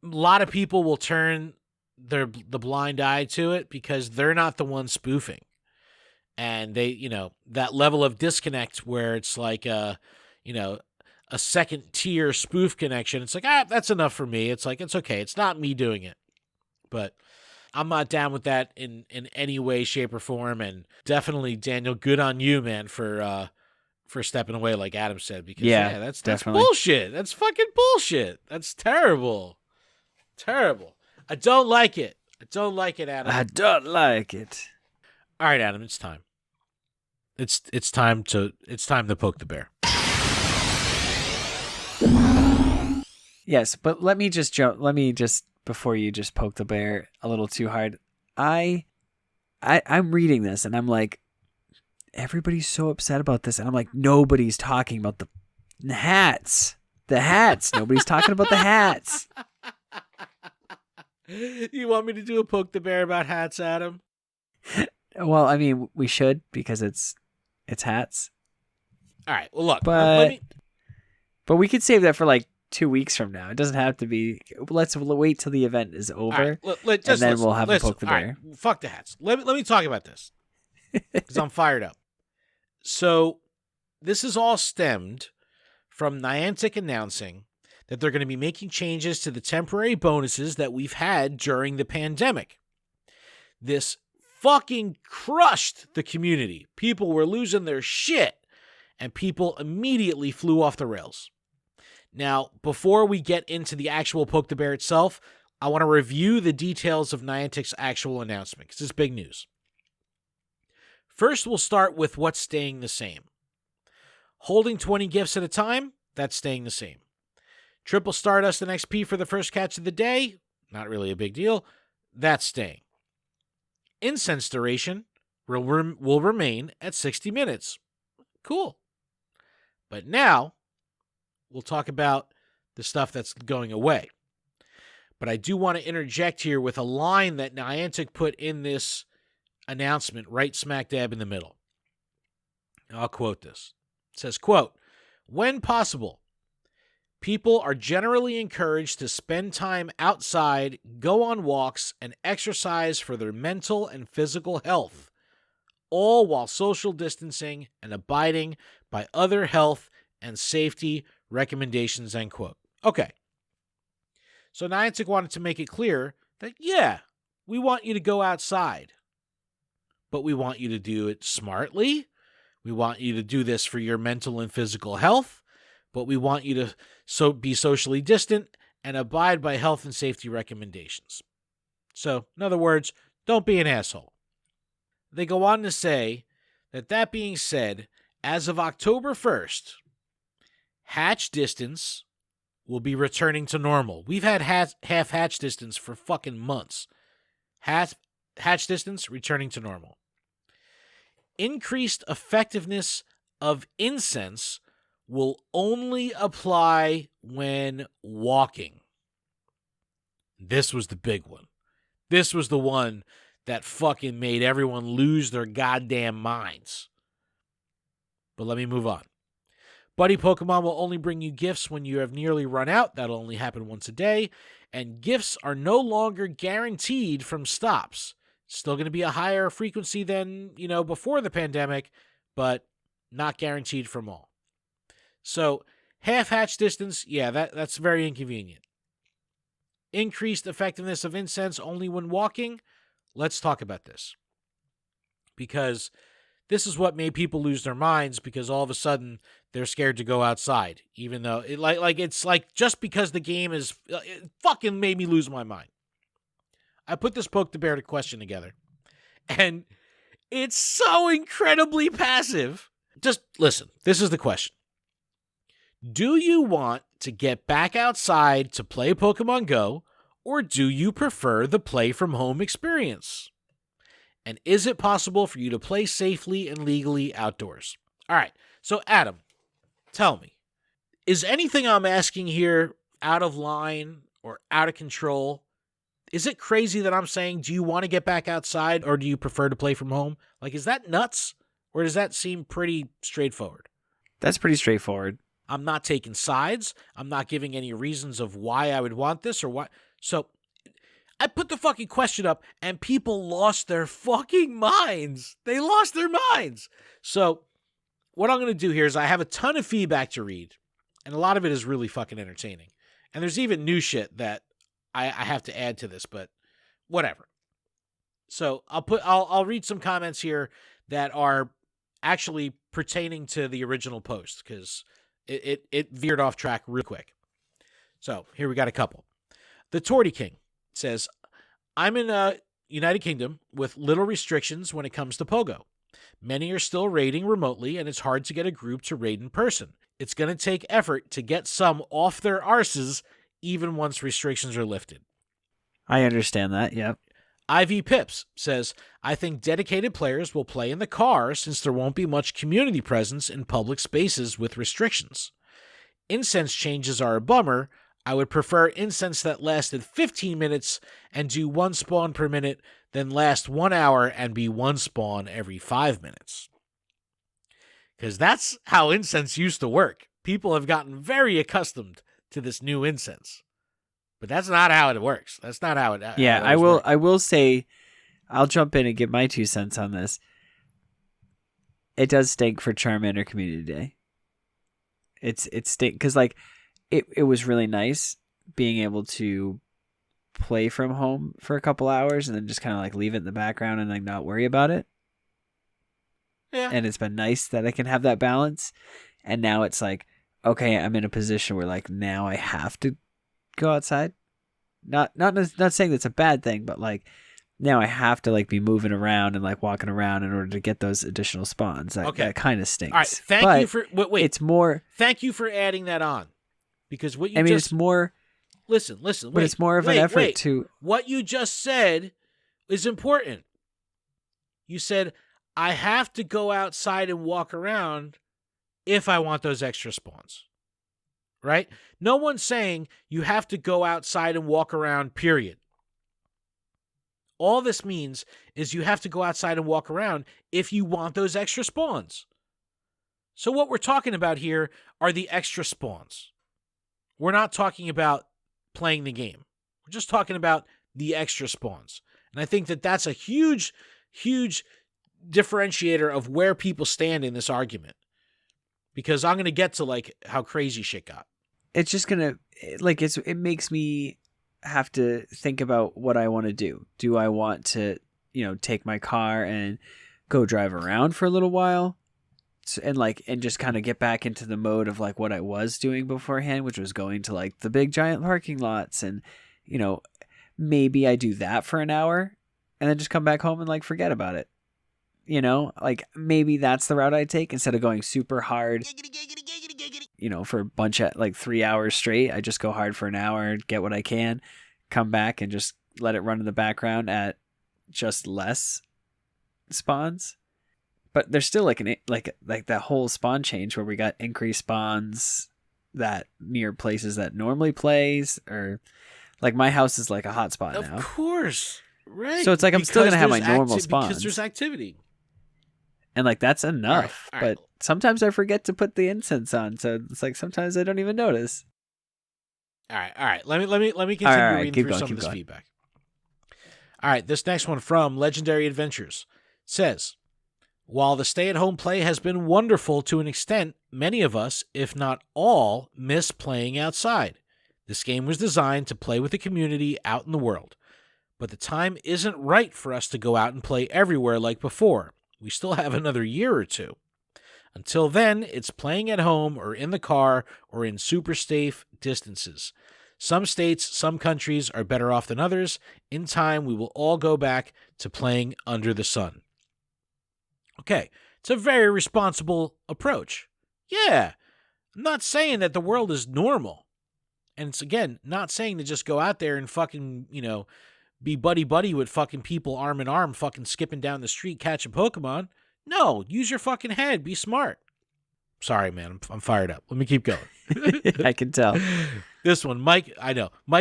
lot of people will turn the blind eye to it because they're not the ones spoofing. And they, that level of disconnect where it's like a second tier spoof connection. It's like, that's enough for me. It's like, it's okay. It's not me doing it. But I'm not down with that in any way, shape, or form. And definitely, Daniel, good on you, man, for stepping away, like Adam said, because that's bullshit. That's fucking bullshit. That's terrible. Terrible. I don't like it. I don't like it, Adam. I don't like it. All right, Adam, it's time. It's time to poke the bear. Yes, but let me just before you just poke the bear a little too hard. I'm reading this and I'm like, everybody's so upset about this, and I'm like, nobody's talking about the hats. The hats. Nobody's talking about the hats. You want me to do a poke the bear about hats, Adam? Well, I mean, we should because it's hats. All right. Well, look, but we could save that for like 2 weeks from now. It doesn't have to be. Let's wait till the event is over, and then we'll have a poke the bear. Right, fuck the hats. Let me talk about this because I'm fired up. So this is all stemmed from Niantic announcing that they're going to be making changes to the temporary bonuses that we've had during the pandemic. This fucking crushed the community. People were losing their shit, and people immediately flew off the rails. Now, before we get into the actual Poke the Bear itself, I want to review the details of Niantic's actual announcement, because it's big news. First, we'll start with what's staying the same. Holding 20 gifts at a time, that's staying the same. Triple Stardust and XP for the first catch of the day, not really a big deal, that's staying. Incense duration will remain at 60 minutes. Cool. But now, we'll talk about the stuff that's going away. But I do want to interject here with a line that Niantic put in this announcement right smack dab in the middle. I'll quote this. It says, quote, "When possible, people are generally encouraged to spend time outside, go on walks, and exercise for their mental and physical health, all while social distancing and abiding by other health and safety recommendations," end quote. Okay. So Niantic wanted to make it clear that, yeah, we want you to go outside, but we want you to do it smartly. We want you to do this for your mental and physical health, but we want you to be socially distant and abide by health and safety recommendations. So, in other words, don't be an asshole. They go on to say that being said, as of October 1st, hatch distance will be returning to normal. We've had half hatch distance for fucking months. Hatch distance returning to normal. Increased effectiveness of incense will only apply when walking. This was the big one. This was the one that fucking made everyone lose their goddamn minds. But let me move on. Buddy Pokemon will only bring you gifts when you have nearly run out. That'll only happen once a day. And gifts are no longer guaranteed from stops. Still going to be a higher frequency than, before the pandemic, but not guaranteed from all. So, half hatch distance, yeah, that's very inconvenient. Increased effectiveness of incense only when walking. Let's talk about this. Because this is what made people lose their minds, because all of a sudden they're scared to go outside, even though it's just because the game is it fucking made me lose my mind. I put this Poke the Bear to question together, and it's so incredibly passive. Just listen, this is the question. Do you want to get back outside to play Pokemon Go, or do you prefer the play from home experience? And is it possible for you to play safely and legally outdoors? All right, so Adam, tell me, is anything I'm asking here out of line or out of control? Is it crazy that I'm saying, do you want to get back outside or do you prefer to play from home? Is that nuts, or does that seem pretty straightforward? That's pretty straightforward. I'm not taking sides. I'm not giving any reasons of why I would want this or why. So I put the fucking question up and people lost their fucking minds. They lost their minds. So what I'm going to do here is I have a ton of feedback to read, and a lot of it is really fucking entertaining. And there's even new shit that I have to add to this, but whatever. So I'll read some comments here that are actually pertaining to the original post, because it veered off track real quick. So here we got a couple. The Torty King says, I'm in United Kingdom with little restrictions when it comes to Pogo. Many are still raiding remotely, and it's hard to get a group to raid in person. It's going to take effort to get some off their arses, even once restrictions are lifted. I understand that, yep. Ivy Pips says, I think dedicated players will play in the car since there won't be much community presence in public spaces with restrictions. Incense changes are a bummer. I would prefer incense that lasted 15 minutes and do one spawn per minute than last 1 hour and be one spawn every 5 minutes. Because that's how incense used to work. People have gotten very accustomed to this new incense. But that's not how it works. That's not how it Yeah, I will say, I'll jump in and give my 2 cents on this. It does stink for Charmander Community Day. It's stink because it was really nice being able to play from home for a couple hours and then just kind of leave it in the background and not worry about it. Yeah. And it's been nice that I can have that balance. And now it's okay, I'm in a position where now I have to go outside. Not saying that's a bad thing, but now I have to be moving around and walking around in order to get those additional spawns. That kind of stinks. All right, thank you for wait. It's more. Thank you for adding that on, because what you it's more. Listen. But it's more of an effort to. What you just said is important. You said I have to go outside and walk around if I want those extra spawns. right? No one's saying you have to go outside and walk around, period. All this means is you have to go outside and walk around if you want those extra spawns. So what we're talking about here are the extra spawns. We're not talking about playing the game. We're just talking about the extra spawns. And I think that that's a huge, huge differentiator of where people stand in this argument. Because I'm going to get to like how crazy shit got. It's just going to, like, it makes me have to think about what I want to do. Do I want to, take my car and go drive around for a little while and just kind of get back into the mode of like what I was doing beforehand, which was going to like the big giant parking lots and, maybe I do that for an hour and then just come back home and like forget about it. Like maybe that's the route I take instead of going super hard, for a bunch of like 3 hours straight. I just go hard for an hour, get what I can, come back and just let it run in the background at just less spawns. But there's still like that whole spawn change where we got increased spawns that near places that normally plays, or like my house is like a hot spot now. Of course. Right. So it's like I'm still going to have my normal spawns. Because there's activity. And like that's enough. All right. But sometimes I forget to put the incense on. So it's like sometimes I don't even notice. All right. Let me continue reading through some of this going. feedback. All right, this next one from Legendary Adventures says, while the stay-at-home play has been wonderful to an extent, many of us, if not all, miss playing outside. This game was designed to play with the community out in the world, but the time isn't right for us to go out and play everywhere like before. We still have another year or two. Until then, it's playing at home or in the car or in super safe distances. Some states, some countries are better off than others. In time, we will all go back to playing under the sun. Okay, it's a very responsible approach. Yeah, I'm not saying that the world is normal. And it's, again, not saying to just go out there and fucking, be buddy-buddy with fucking people arm in arm fucking skipping down the street catching Pokemon. No, use your fucking head. Be smart. Sorry, man. I'm fired up. Let me keep going. I can tell. This one, Mike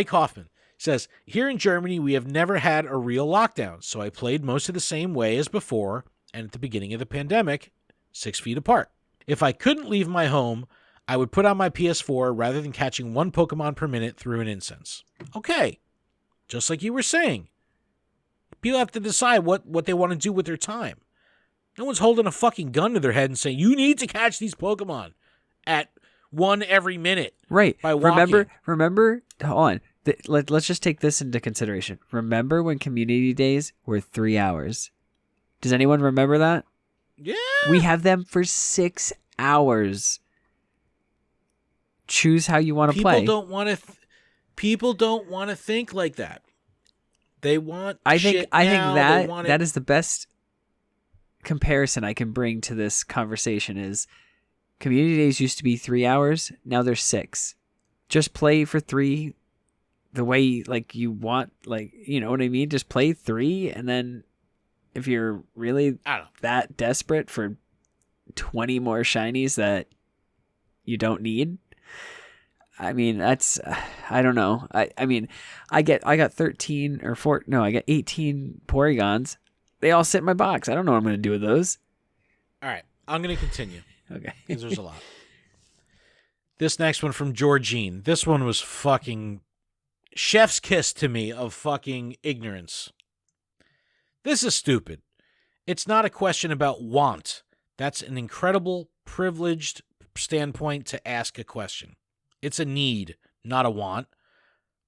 Hoffman says, here in Germany, we have never had a real lockdown, so I played most of the same way as before and at the beginning of the pandemic, 6 feet apart. If I couldn't leave my home, I would put on my PS4 rather than catching one Pokemon per minute through an incense. Okay. Just like you were saying. People have to decide what they want to do with their time. No one's holding a fucking gun to their head and saying, you need to catch these Pokemon at one every minute. Right. By walking. Remember, hold on. Let's just take this into consideration. Remember when community days were 3 hours? Does anyone remember that? Yeah. We have them for 6 hours. Choose how you want to play. People don't want to think like that. They want I think now. that is the best comparison I can bring to this conversation is community days used to be 3 hours. Now they're 6. Just play for 3 the way like you want, like, you know what I mean? Just play 3, and then if you're really that desperate for 20 more shinies that you don't need, I mean, that's, I don't know. I mean, I got 13 or 4, no, I got 18 Porygons. They all sit in my box. I don't know what I'm going to do with those. All right. I'm going to continue. Okay. Because there's a lot. This next one from Georgine. This one was fucking chef's kiss to me of fucking ignorance. This is stupid. It's not a question about want. That's an incredible, privileged standpoint to ask a question. It's a need, not a want.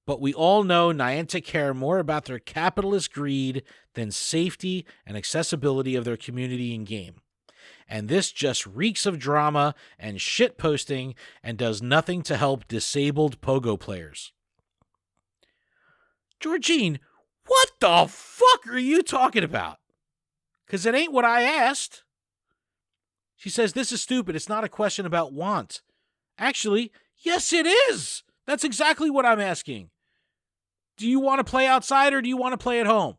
But we all know Niantic care more about their capitalist greed than safety and accessibility of their community and game. And this just reeks of drama and shitposting and does nothing to help disabled Pogo players. Georgine, what the fuck are you talking about? Because it ain't what I asked. She says, this is stupid. It's not a question about want. Actually, yes, it is. That's exactly what I'm asking. Do you want to play outside or do you want to play at home?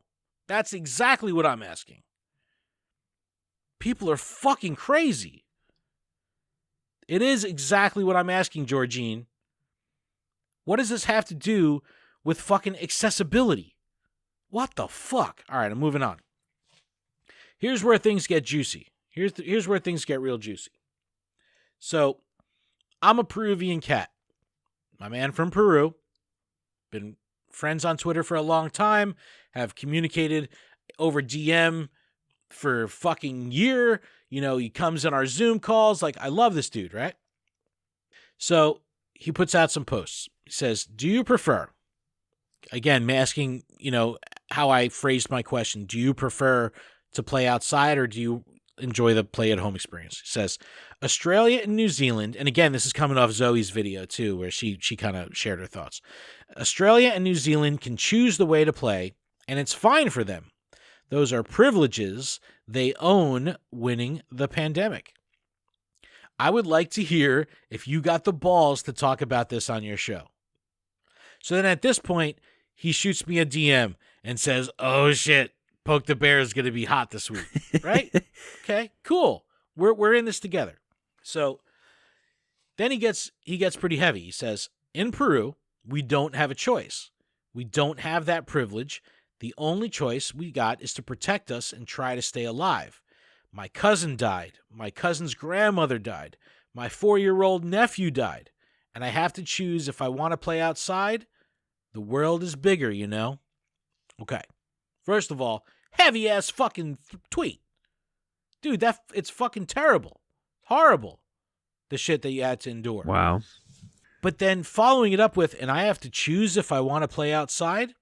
That's exactly what I'm asking. People are fucking crazy. It is exactly what I'm asking, Georgine. What does this have to do with fucking accessibility? What the fuck? All right, I'm moving on. Here's where things get juicy. Here's where things get real juicy. So, I'm a Peruvian cat. My man from Peru. Been friends on Twitter for a long time. Have communicated over DM for a fucking year. You know, he comes in our Zoom calls. Like, I love this dude, right? So, he puts out some posts. He says, do you prefer, again, asking, you know, how I phrased my question, do you prefer to play outside or do you enjoy the play at home experience? He says, Australia and New Zealand, and again, this is coming off Zoe's video too, where she kind of shared her thoughts. Australia and New Zealand can choose the way to play, and it's fine for them. Those are privileges they own winning the pandemic. I would like to hear if you got the balls to talk about this on your show. So then at this point, he shoots me a DM and says, oh shit, Poke the Bear is going to be hot this week, right? Okay, cool. We're in this together. So then he gets pretty heavy. He says, in Peru, we don't have a choice. We don't have that privilege. The only choice we got is to protect us and try to stay alive. My cousin died. My cousin's grandmother died. My 4-year-old nephew died. And I have to choose if I want to play outside. The world is bigger, you know? Okay. First of all, heavy-ass fucking tweet. Dude, it's fucking terrible. Horrible. The shit that you had to endure. Wow. But then following it up with, and I have to choose if I want to play outside.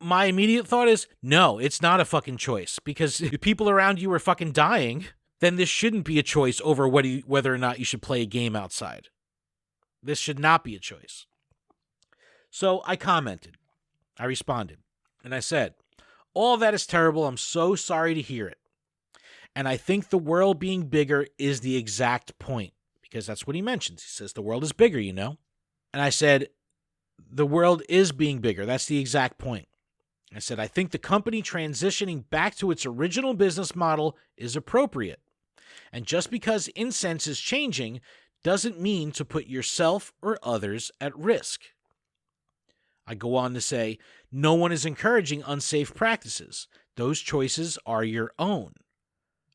My immediate thought is, no, it's not a fucking choice. Because if people around you are fucking dying, then this shouldn't be a choice over whether or not you should play a game outside. This should not be a choice. So I commented. I responded. And I said, all that is terrible. I'm so sorry to hear it. And I think the world being bigger is the exact point. Because that's what he mentions. He says the world is bigger, you know? And I said, the world is being bigger. That's the exact point. I said, I think the company transitioning back to its original business model is appropriate. And just because incense is changing doesn't mean to put yourself or others at risk. I go on to say, no one is encouraging unsafe practices. Those choices are your own.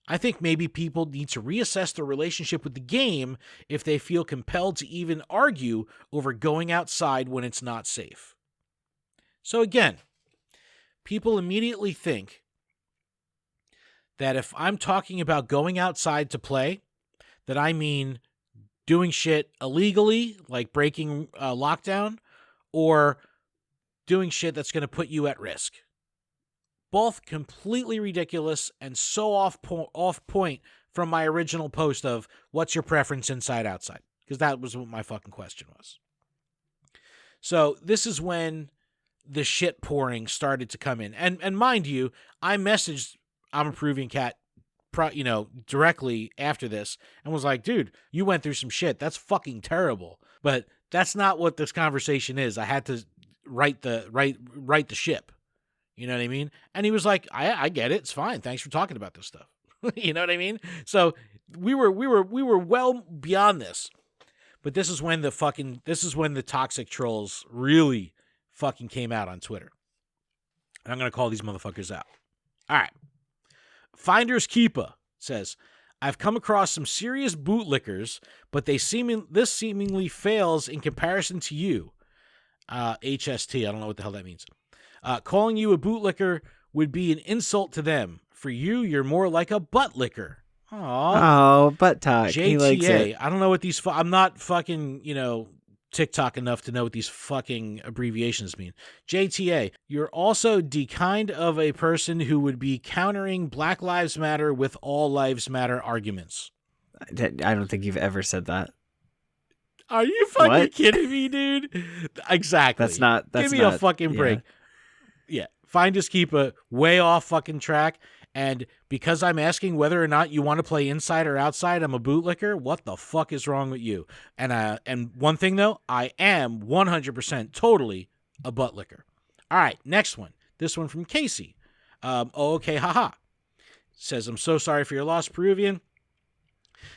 I think maybe people need to reassess their relationship with the game if they feel compelled to even argue over going outside when it's not safe. So again, people immediately think that if I'm talking about going outside to play, that I mean doing shit illegally, like breaking lockdown, or doing shit that's going to put you at risk. Both completely ridiculous and so off point from my original post of what's your preference inside outside, because that was what my fucking question was. So this is when the shit pouring started to come in. And mind you, I messaged I'm a Peruvian cat directly after this and was like, dude, you went through some shit. That's fucking terrible. But that's not what this conversation is. I had to right the ship. You know what I mean? And he was like, I get it. It's fine. Thanks for talking about this stuff. You know what I mean? So we were well beyond this. But this is when the toxic trolls really fucking came out on Twitter. And I'm going to call these motherfuckers out. All right. Finder's Keeper says, I've come across some serious bootlickers, but this seemingly fails in comparison to you. HST, I don't know what the hell that means. Calling you a bootlicker would be an insult to them. For you, you're more like a butt licker. Aww. Oh, butt talk. JTA. He likes it. I don't know what these... I'm not fucking, TikTok enough to know what these fucking abbreviations mean. JTA, you're also the kind of a person who would be countering Black Lives Matter with All Lives Matter arguments. I don't think you've ever said that. Are you fucking kidding me, dude? Exactly. Give me a fucking break. Yeah. Finders Keeper, way off fucking track. And because I'm asking whether or not you want to play inside or outside, I'm a bootlicker. What the fuck is wrong with you? And one thing though, I am 100% totally a butt licker. All right, next one. This one from Casey. Okay, haha. Says, I'm so sorry for your loss, Peruvian.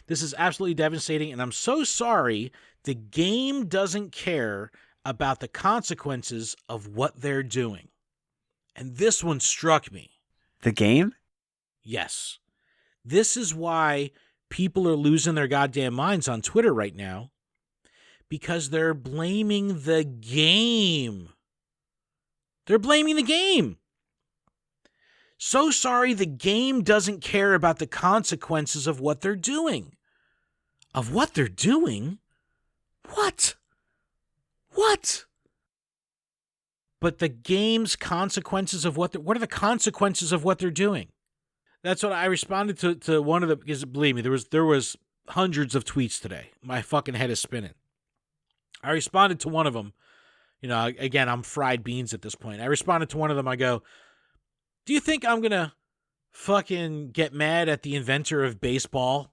This is absolutely devastating, and I'm so sorry the game doesn't care about the consequences of what they're doing. And this one struck me. The game? Yes. This is why people are losing their goddamn minds on Twitter right now, because they're blaming the game. They're blaming the game. So sorry the game doesn't care about the consequences of what they're doing. Of what they're doing? What? What? But the game's consequences of what are the consequences of what they're doing? That's what I responded to one of the, because believe me, there was hundreds of tweets today. My fucking head is spinning. I responded to one of them. You know, again, I'm fried beans at this point. I responded to one of them. I go, do you think I'm going to fucking get mad at the inventor of baseball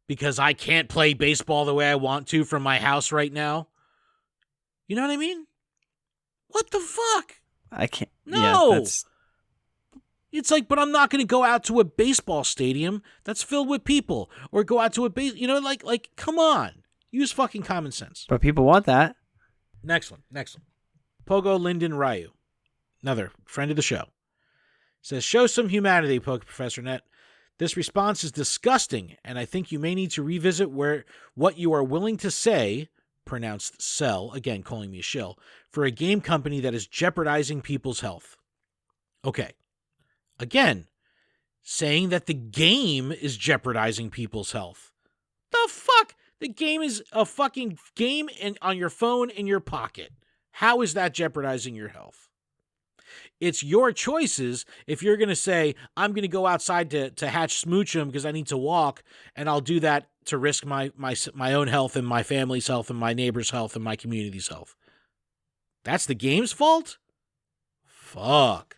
because I can't play baseball the way I want to from my house right now? You know what I mean? What the fuck? I can't. No. Yeah, It's like, but I'm not going to go out to a baseball stadium that's filled with people, or go out to a like, come on. Use fucking common sense. but people want that. Next one. Pogo Linden Ryu, another friend of the show, says, show some humanity, Poke Professor Net. This response is disgusting, and I think you may need to revisit what you are willing to say, pronounced sell, again calling me a shill, for a game company that is jeopardizing people's health. Okay. Again, saying that the game is jeopardizing people's health. The fuck? The game is a fucking game on your phone in your pocket. How is that jeopardizing your health? It's your choices if you're going to say, I'm going to go outside to hatch smoochum because I need to walk, and I'll do that to risk my own health and my family's health and my neighbor's health and my community's health. That's the game's fault? Fuck.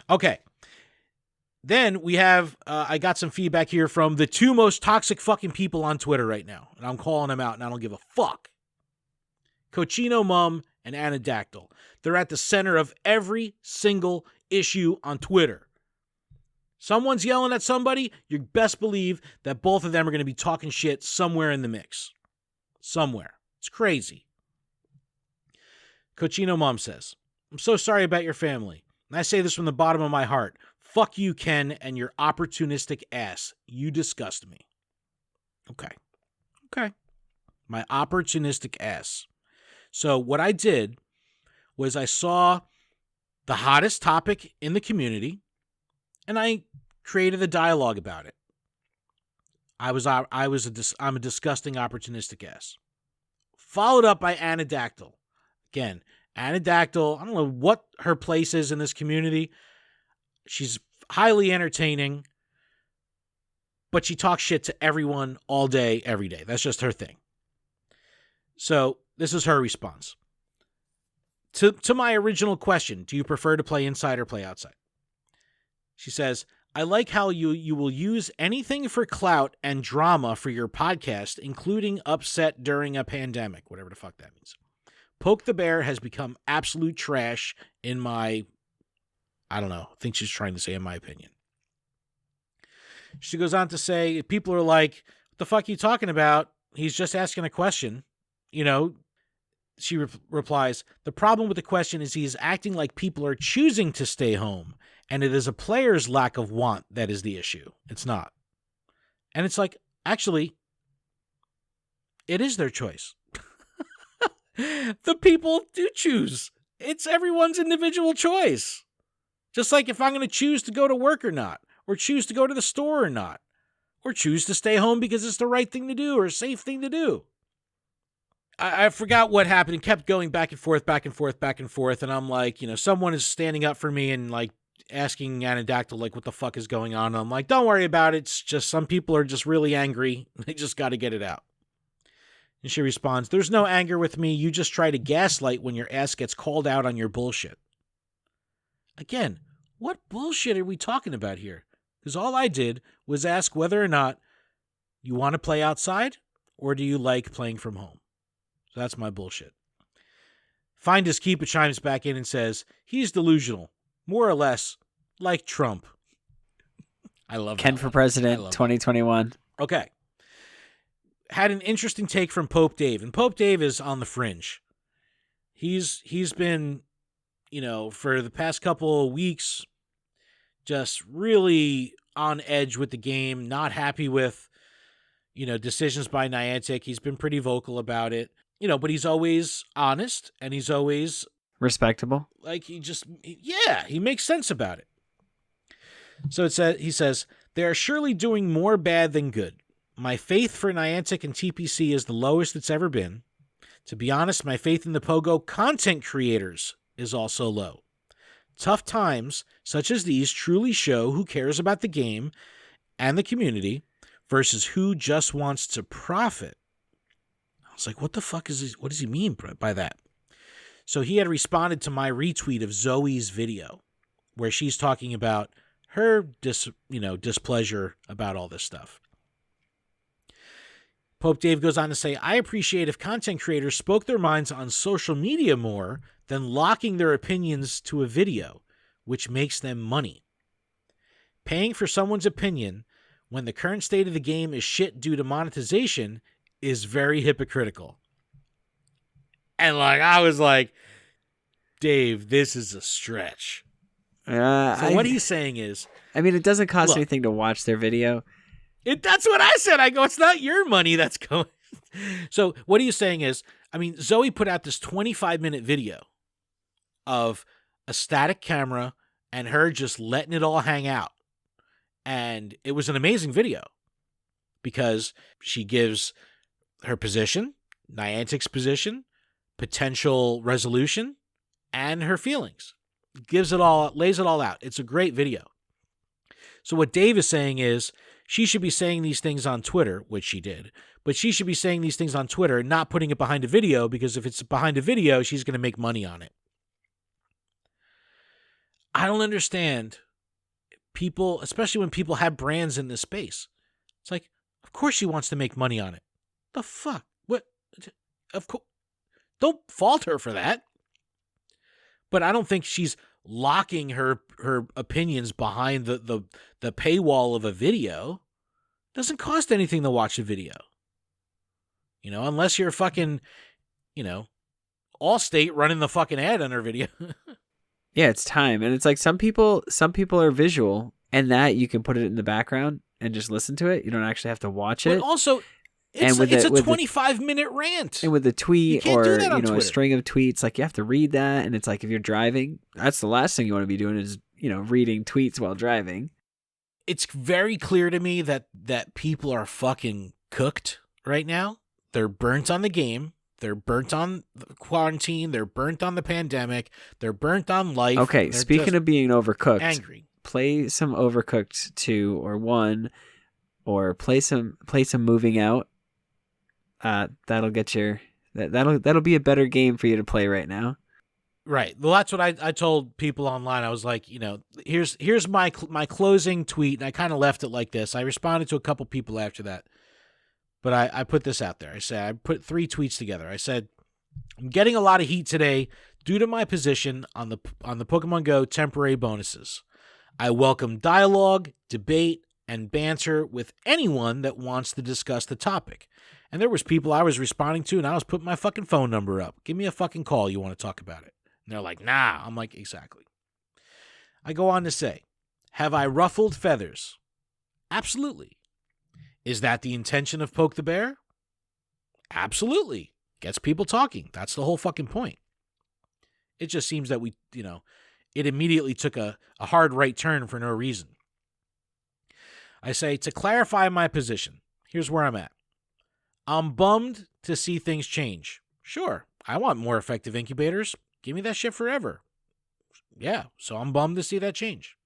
Okay. Then we have, I got some feedback here from the two most toxic fucking people on Twitter right now. And I'm calling them out and I don't give a fuck. Cochino Mum and Anadactyl. They're at the center of every single issue on Twitter. Someone's yelling at somebody, you best believe that both of them are going to be talking shit somewhere in the mix. Somewhere. It's crazy. Cochino Mum says, I'm so sorry about your family. And I say this from the bottom of my heart. Fuck you, Ken, and your opportunistic ass. You disgust me. Okay. My opportunistic ass. So what I did was I saw the hottest topic in the community, and I created a dialogue about it. I'm a disgusting opportunistic ass. Followed up by Anadactyl. Again, Anadactyl, I don't know what her place is in this community. She's highly entertaining, but she talks shit to everyone all day, every day. That's just her thing. So this is her response. To my original question, do you prefer to play inside or play outside? She says, I like how you will use anything for clout and drama for your podcast, including upset during a pandemic, whatever the fuck that means. Poke the Bear has become absolute trash in my, I don't know, I think she's trying to say in my opinion. She goes on to say, people are like, what the fuck are you talking about? He's just asking a question. You know, she replies, the problem with the question is he's acting like people are choosing to stay home, and it is a player's lack of want that is the issue. It's not. And it's like, actually, it is their choice. The people do choose. It's everyone's individual choice. Just like if I'm going to choose to go to work or not, or choose to go to the store or not, or choose to stay home because it's the right thing to do or a safe thing to do. I forgot what happened. It kept going back and forth. And I'm like, you know, someone is standing up for me and like asking Anadactyl, like, what the fuck is going on? And I'm like, don't worry about it. It's just some people are just really angry. They just got to get it out. And she responds, there's no anger with me. You just try to gaslight when your ass gets called out on your bullshit. Again, what bullshit are we talking about here? Because all I did was ask whether or not you want to play outside or do you like playing from home? So that's my bullshit. Find His Keeper chimes back in and says, he's delusional, more or less like Trump. I love Ken that for one. president 2021. Okay. had an interesting take from Pope Dave, and Pope Dave is on the fringe. He's been, for the past couple of weeks, just really on edge with the game, not happy with, decisions by Niantic. He's been pretty vocal about it, but he's always honest and he's always respectable. Like he makes sense about it. So he says, they are surely doing more bad than good. My faith for Niantic and TPC is the lowest it's ever been. To be honest, my faith in the Pogo content creators is also low. Tough times such as these truly show who cares about the game and the community versus who just wants to profit. I was like, what the fuck what does he mean by that? So he had responded to my retweet of Zoe's video where she's talking about her displeasure about all this stuff. Pope Dave goes on to say, I appreciate if content creators spoke their minds on social media more than locking their opinions to a video, which makes them money. Paying for someone's opinion when the current state of the game is shit due to monetization is very hypocritical. And I was like, Dave, this is a stretch. What he's saying is, it doesn't cost anything to watch their video. That's what I said. I go, it's not your money that's going. So what he's saying is, Zoe put out this 25-minute video of a static camera and her just letting it all hang out. And it was an amazing video because she gives her position, Niantic's position, potential resolution, and her feelings. Lays it all out. It's a great video. So what Dave is saying is she should be saying these things on Twitter, which she did, but she should be saying these things on Twitter, not putting it behind a video, because if it's behind a video, she's going to make money on it. I don't understand people, especially when people have brands in this space. It's like, of course she wants to make money on it. The fuck? What? Of course. Don't fault her for that. But I don't think she's locking her opinions behind the paywall of a video. It doesn't cost anything to watch a video. Unless you're fucking, Allstate running the fucking ad on her video. Yeah, it's time. And it's like some people are visual, and that you can put it in the background and just listen to it. You don't actually have to watch it. But also, it's a 25-minute rant. And with a tweet or a string of tweets, like you have to read that. And it's like if you're driving, that's the last thing you want to be doing is, reading tweets while driving. It's very clear to me that people are fucking cooked right now. They're burnt on the game. They're burnt on the quarantine. They're burnt on the pandemic. They're burnt on life. Okay, speaking of being overcooked, angry. Play some Overcooked 2 or 1, or play some Moving Out. That'll get that'll be a better game for you to play right now. Right. Well, that's what I told people online. I was like, here's my closing tweet, and I kind of left it like this. I responded to a couple people after that, but I put this out there. I put 3 tweets together. I said, I'm getting a lot of heat today due to my position on the Pokemon Go temporary bonuses. I welcome dialogue, debate, and banter with anyone that wants to discuss the topic. And there was people I was responding to, and I was putting my fucking phone number up. Give me a fucking call. You want to talk about it? And they're like, nah. I'm like, exactly. I go on to say, have I ruffled feathers? Absolutely. Is that the intention of Poke the Bear? Absolutely. Gets people talking. That's the whole fucking point. It just seems that it immediately took a hard right turn for no reason. I say, to clarify my position, here's where I'm at. I'm bummed to see things change. Sure, I want more effective incubators. Give me that shit forever. Yeah, so I'm bummed to see that change.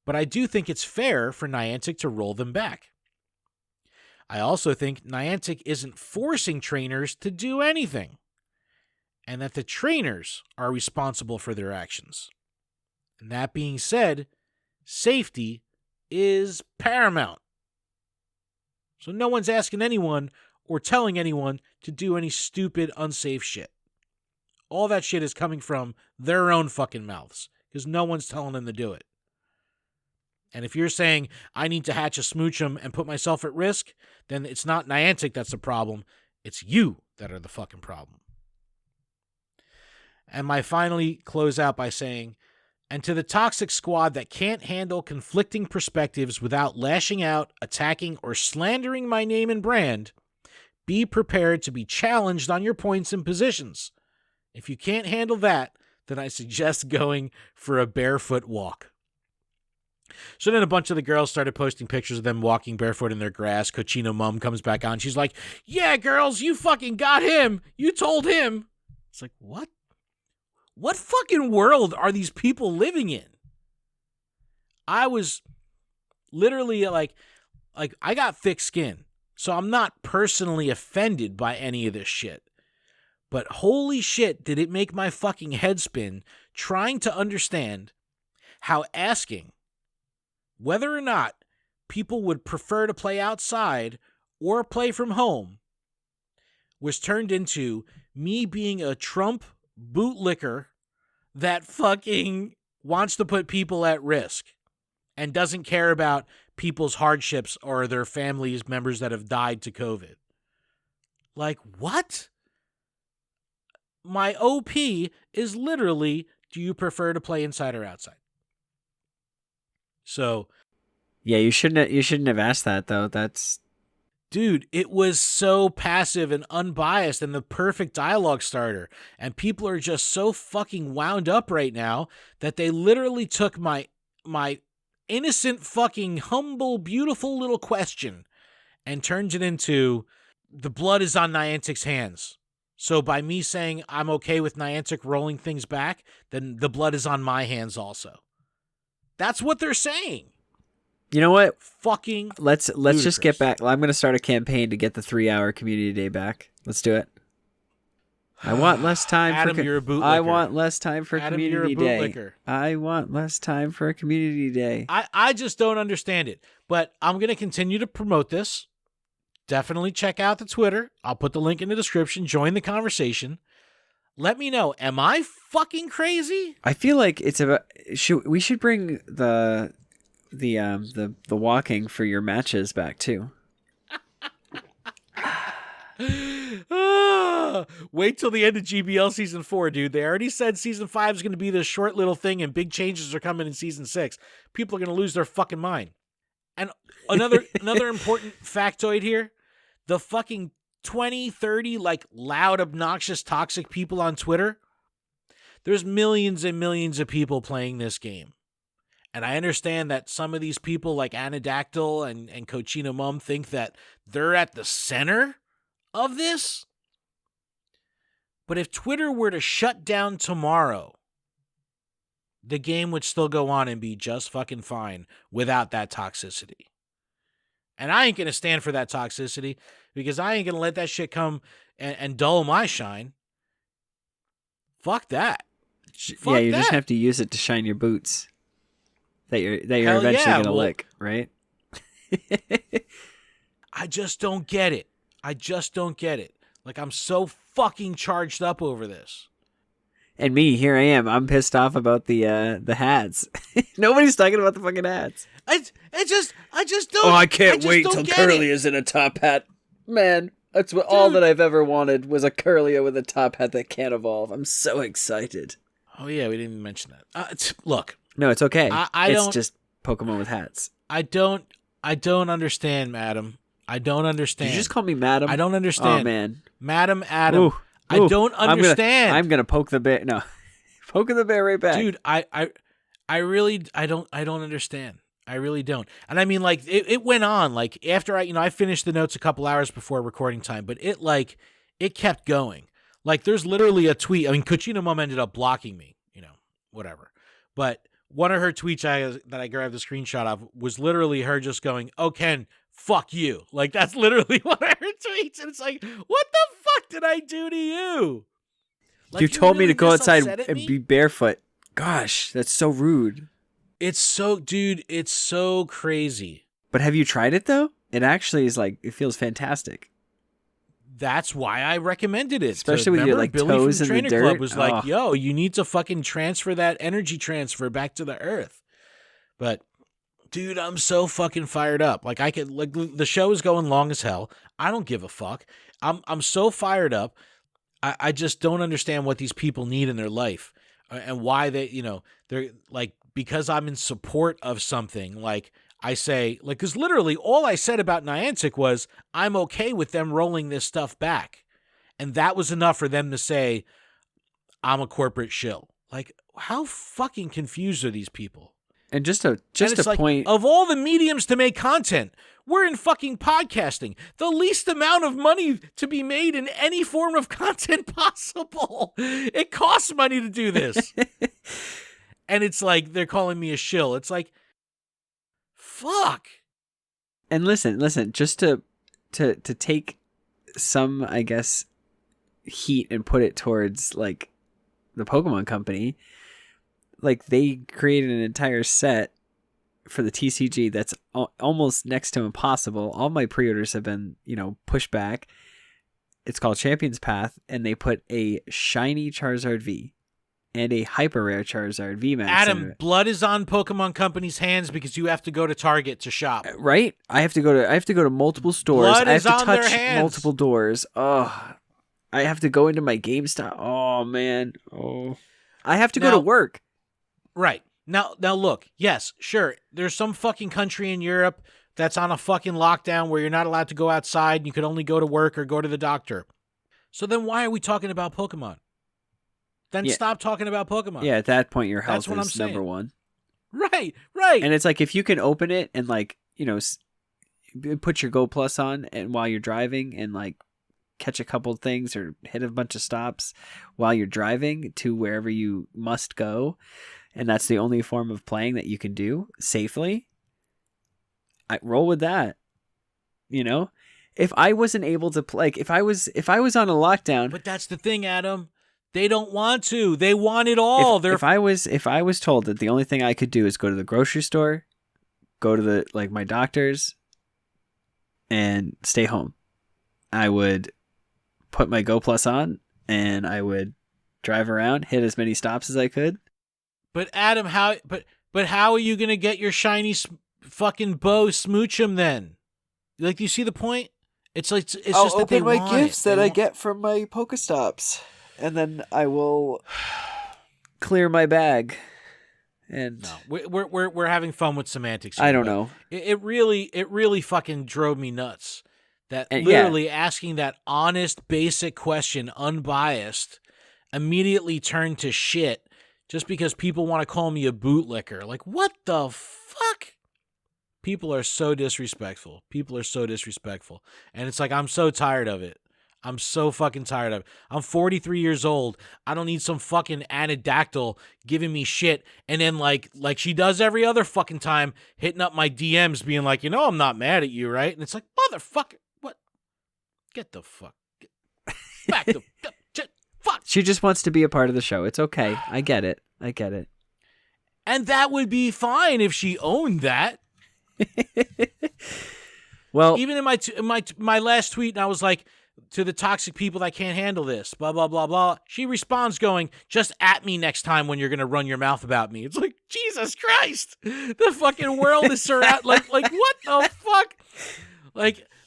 But I do think it's fair for Niantic to roll them back. I also think Niantic isn't forcing trainers to do anything, and that the trainers are responsible for their actions. And that being said, safety is paramount. So no one's asking anyone or telling anyone to do any stupid, unsafe shit. All that shit is coming from their own fucking mouths because no one's telling them to do it. And if you're saying I need to hatch a smoochum and put myself at risk, then it's not Niantic that's the problem. It's you that are the fucking problem. And I finally close out by saying, and to the toxic squad that can't handle conflicting perspectives without lashing out, attacking, or slandering my name and brand, be prepared to be challenged on your points and positions. If you can't handle that, then I suggest going for a barefoot walk. So then a bunch of the girls started posting pictures of them walking barefoot in their grass. Cochino Mum comes back on. She's like, yeah, girls, you fucking got him. You told him. It's like, what? What fucking world are these people living in? I was literally like I got thick skin, so I'm not personally offended by any of this shit. But holy shit, did it make my fucking head spin trying to understand how asking whether or not people would prefer to play outside or play from home was turned into me being a Trump bootlicker that fucking wants to put people at risk and doesn't care about people's hardships or their families members that have died to COVID. Like, what? My OP is literally, do you prefer to play inside or outside? So, yeah, you shouldn't have asked that though. That's, dude, it was so passive and unbiased and the perfect dialogue starter. And people are just so fucking wound up right now that they literally took my innocent fucking humble beautiful little question and turned it into the blood is on Niantic's hands. So by me saying I'm okay with Niantic rolling things back, then the blood is on my hands also. That's what they're saying. You know what? Fucking let's ludicrous. Just get back. I'm going to start a campaign to get the 3-hour community day back. Let's do it. I want less time Adam, for you're a bootlicker. I want less time for Adam, community you're a day. bootlicker. I want less time for a community day. I just don't understand it. But I'm going to continue to promote this. Definitely check out the Twitter. I'll put the link in the description. Join the conversation. Let me know. Am I fucking crazy? I feel like it's about. We should bring the walking for your matches back too. Wait till the end of GBL Season 4, dude. They already said Season 5 is going to be this short little thing and big changes are coming in Season 6. People are going to lose their fucking mind. And another important factoid here, the fucking 20, 30, like loud, obnoxious, toxic people on Twitter, there's millions and millions of people playing this game. And I understand that some of these people like Anadactyl and Cochino Mum think that they're at the center of this. But if Twitter were to shut down tomorrow, the game would still go on and be just fucking fine without that toxicity. And I ain't going to stand for that toxicity because I ain't going to let that shit come and dull my shine. Fuck that. Yeah, you just have to use it to shine your boots that you're eventually going to lick, right? I just don't get it. Like, I'm so fucking charged up over this. And me, here I am. I'm pissed off about the hats. Nobody's talking about the fucking hats. I just don't. Oh, I can't wait till Curly is in a top hat. Man, that's all that I've ever wanted was a Curlia with a top hat that can't evolve. I'm so excited. Oh yeah, we didn't even mention that. Look, no, it's okay. It's just Pokemon with hats. I don't understand, madam. I don't understand. Did you just call me madam? I don't understand. Oh man, Madam Adam. Ooh. I don't understand. I'm gonna poke the bear. No, poking the bear right back, dude. I really don't understand. I really don't. And I mean, like it went on. Like after I finished the notes a couple hours before recording time, but it kept going. Like there's literally a tweet. I mean, Cochino Mum ended up blocking me. Whatever. But one of her tweets that I grabbed the screenshot of was literally her just going, "Oh Ken, fuck you." Like that's literally one of her tweets, and it's like, what the fuck did I do to you? Like, you told really me to go outside and me? be barefoot. Gosh, that's so rude. It's so crazy. But have you tried it though? It actually is it feels fantastic. That's why I recommended it. Especially with your Billy toes from in Trainer the dirt. Club was like, yo, you need to fucking transfer that energy transfer back to the earth. But Dude, I'm so fucking fired up. Like the show is going long as hell. I don't give a fuck. I'm so fired up. I just don't understand what these people need in their life and why they're like, because I'm in support of something. Like I say, like, because literally all I said about Niantic was I'm okay with them rolling this stuff back. And that was enough for them to say, I'm a corporate shill. Like, how fucking confused are these people? And just a like, point of all the mediums to make content, we're in fucking podcasting. The least amount of money to be made in any form of content possible. It costs money to do this. And it's like, they're calling me a shill. It's like, fuck. And listen, just to take some, I guess, heat and put it towards like the Pokemon company. Like, they created an entire set for the TCG that's almost next to impossible. All my pre-orders have been, pushed back. It's called Champion's Path, and they put a shiny Charizard V and a hyper rare Charizard V Max. Adam, blood is on Pokemon Company's hands because you have to go to Target to shop. Right? I have to go to multiple stores. Blood I have is to on their touch hands. multiple doors. Oh, I have to go into my GameStop. Oh man. Oh, I have to go to work. Right. Now look, yes, sure, there's some fucking country in Europe that's on a fucking lockdown where you're not allowed to go outside and you can only go to work or go to the doctor. So then why are we talking about Pokemon? Then stop talking about Pokemon. Yeah, at that point, your health That's what is I'm number saying. one. Right. And it's like, if you can open it and like, put your Go Plus on and while you're driving and like catch a couple things or hit a bunch of stops while you're driving to wherever you must go, and that's the only form of playing that you can do safely, I roll with that. If I wasn't able to play, like if I was on a lockdown. But that's the thing, Adam. They don't want to. They want it all. If I was told that the only thing I could do is go to the grocery store, go to my doctor's, and stay home, I would put my Go Plus on and I would drive around, hit as many stops as I could. But Adam, how are you gonna get your shiny fucking bow smoochum then? Like, do you see the point? It's like it's I'll just that they open my want gifts it. that I get from my Pokestops, and then I will clear my bag. And no, we're having fun with semantics here, I don't know. It really fucking drove me nuts. That literally asking that honest, basic question, unbiased, immediately turned to shit just because people want to call me a bootlicker. Like, what the fuck? People are so disrespectful. And it's like, I'm so tired of it. I'm so fucking tired of it. I'm 43 years old. I don't need some fucking Anadactyl giving me shit and then like she does every other fucking time, hitting up my DMs being like, I'm not mad at you, right? And it's like, motherfucker, what? Get the fuck. Back the fuck. She just wants to be a part of the show. It's okay. I get it. And that would be fine if she owned that. Well, even in my last tweet, and I was like, to the toxic people that can't handle this, blah, blah, blah, blah. She responds going, just at me next time when you're going to run your mouth about me. It's like, Jesus Christ. The fucking world is surrounded. Like, what the fuck?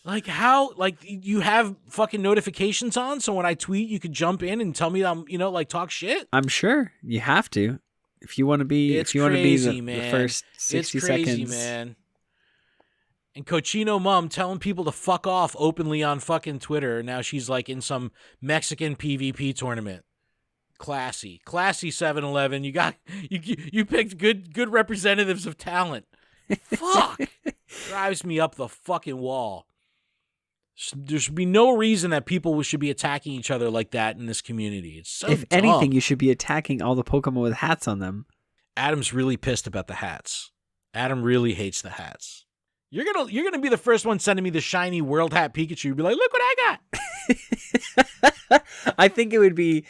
Like how, like, you have fucking notifications on, so when I tweet, you could jump in and tell me I'm, talk shit? I'm sure you have to. If you want to be, the first 60 seconds. It's crazy, man. And Cochino Mom telling people to fuck off openly on fucking Twitter. Now she's like in some Mexican PvP tournament. Classy 7-Eleven. You picked good representatives of talent. Fuck. Drives me up the fucking wall. There should be no reason that people should be attacking each other like that in this community. It's so If dumb. anything, you should be attacking all the Pokemon with hats on them. Adam's really pissed about the hats. Adam really hates the hats. You're gonna be the first one sending me the shiny World Hat Pikachu. You'll be like, look what I got. I think it would be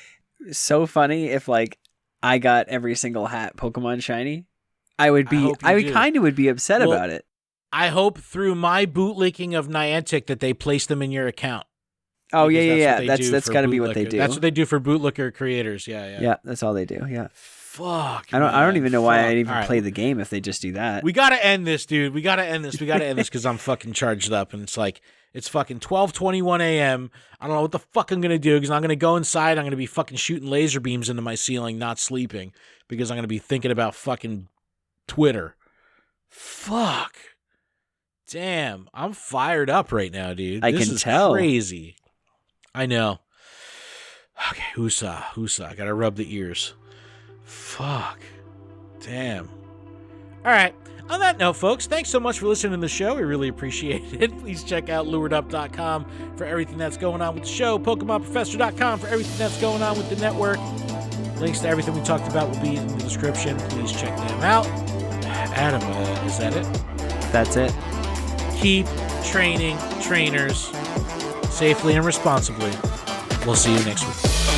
so funny if I got every single hat Pokemon shiny. I would kind of be upset about it. I hope through my bootlicking of Niantic that they place them in your account. Oh, yeah. That's got to be what they do. That's what they do for bootlicker creators. Yeah. Yeah, that's all they do. Yeah. Fuck. I don't even know why I even All right. play the game if they just do that. We gotta end this, dude. We gotta end this because I'm fucking charged up, and it's fucking 12:21 a.m. I don't know what the fuck I'm gonna do because I'm gonna go inside. I'm gonna be fucking shooting laser beams into my ceiling, not sleeping because I'm gonna be thinking about fucking Twitter. Fuck. Damn, I'm fired up right now, dude. I This can is tell. crazy. I know. Okay, Husa. I gotta rub the ears. Fuck. Damn. All right. On that note, folks, thanks so much for listening to the show. We really appreciate it. Please check out luredup.com for everything that's going on with the show, PokemonProfessor.com for everything that's going on with the network. Links to everything we talked about will be in the description. Please check them out. Adam, is that it? That's it. Keep training trainers safely and responsibly. We'll see you next week.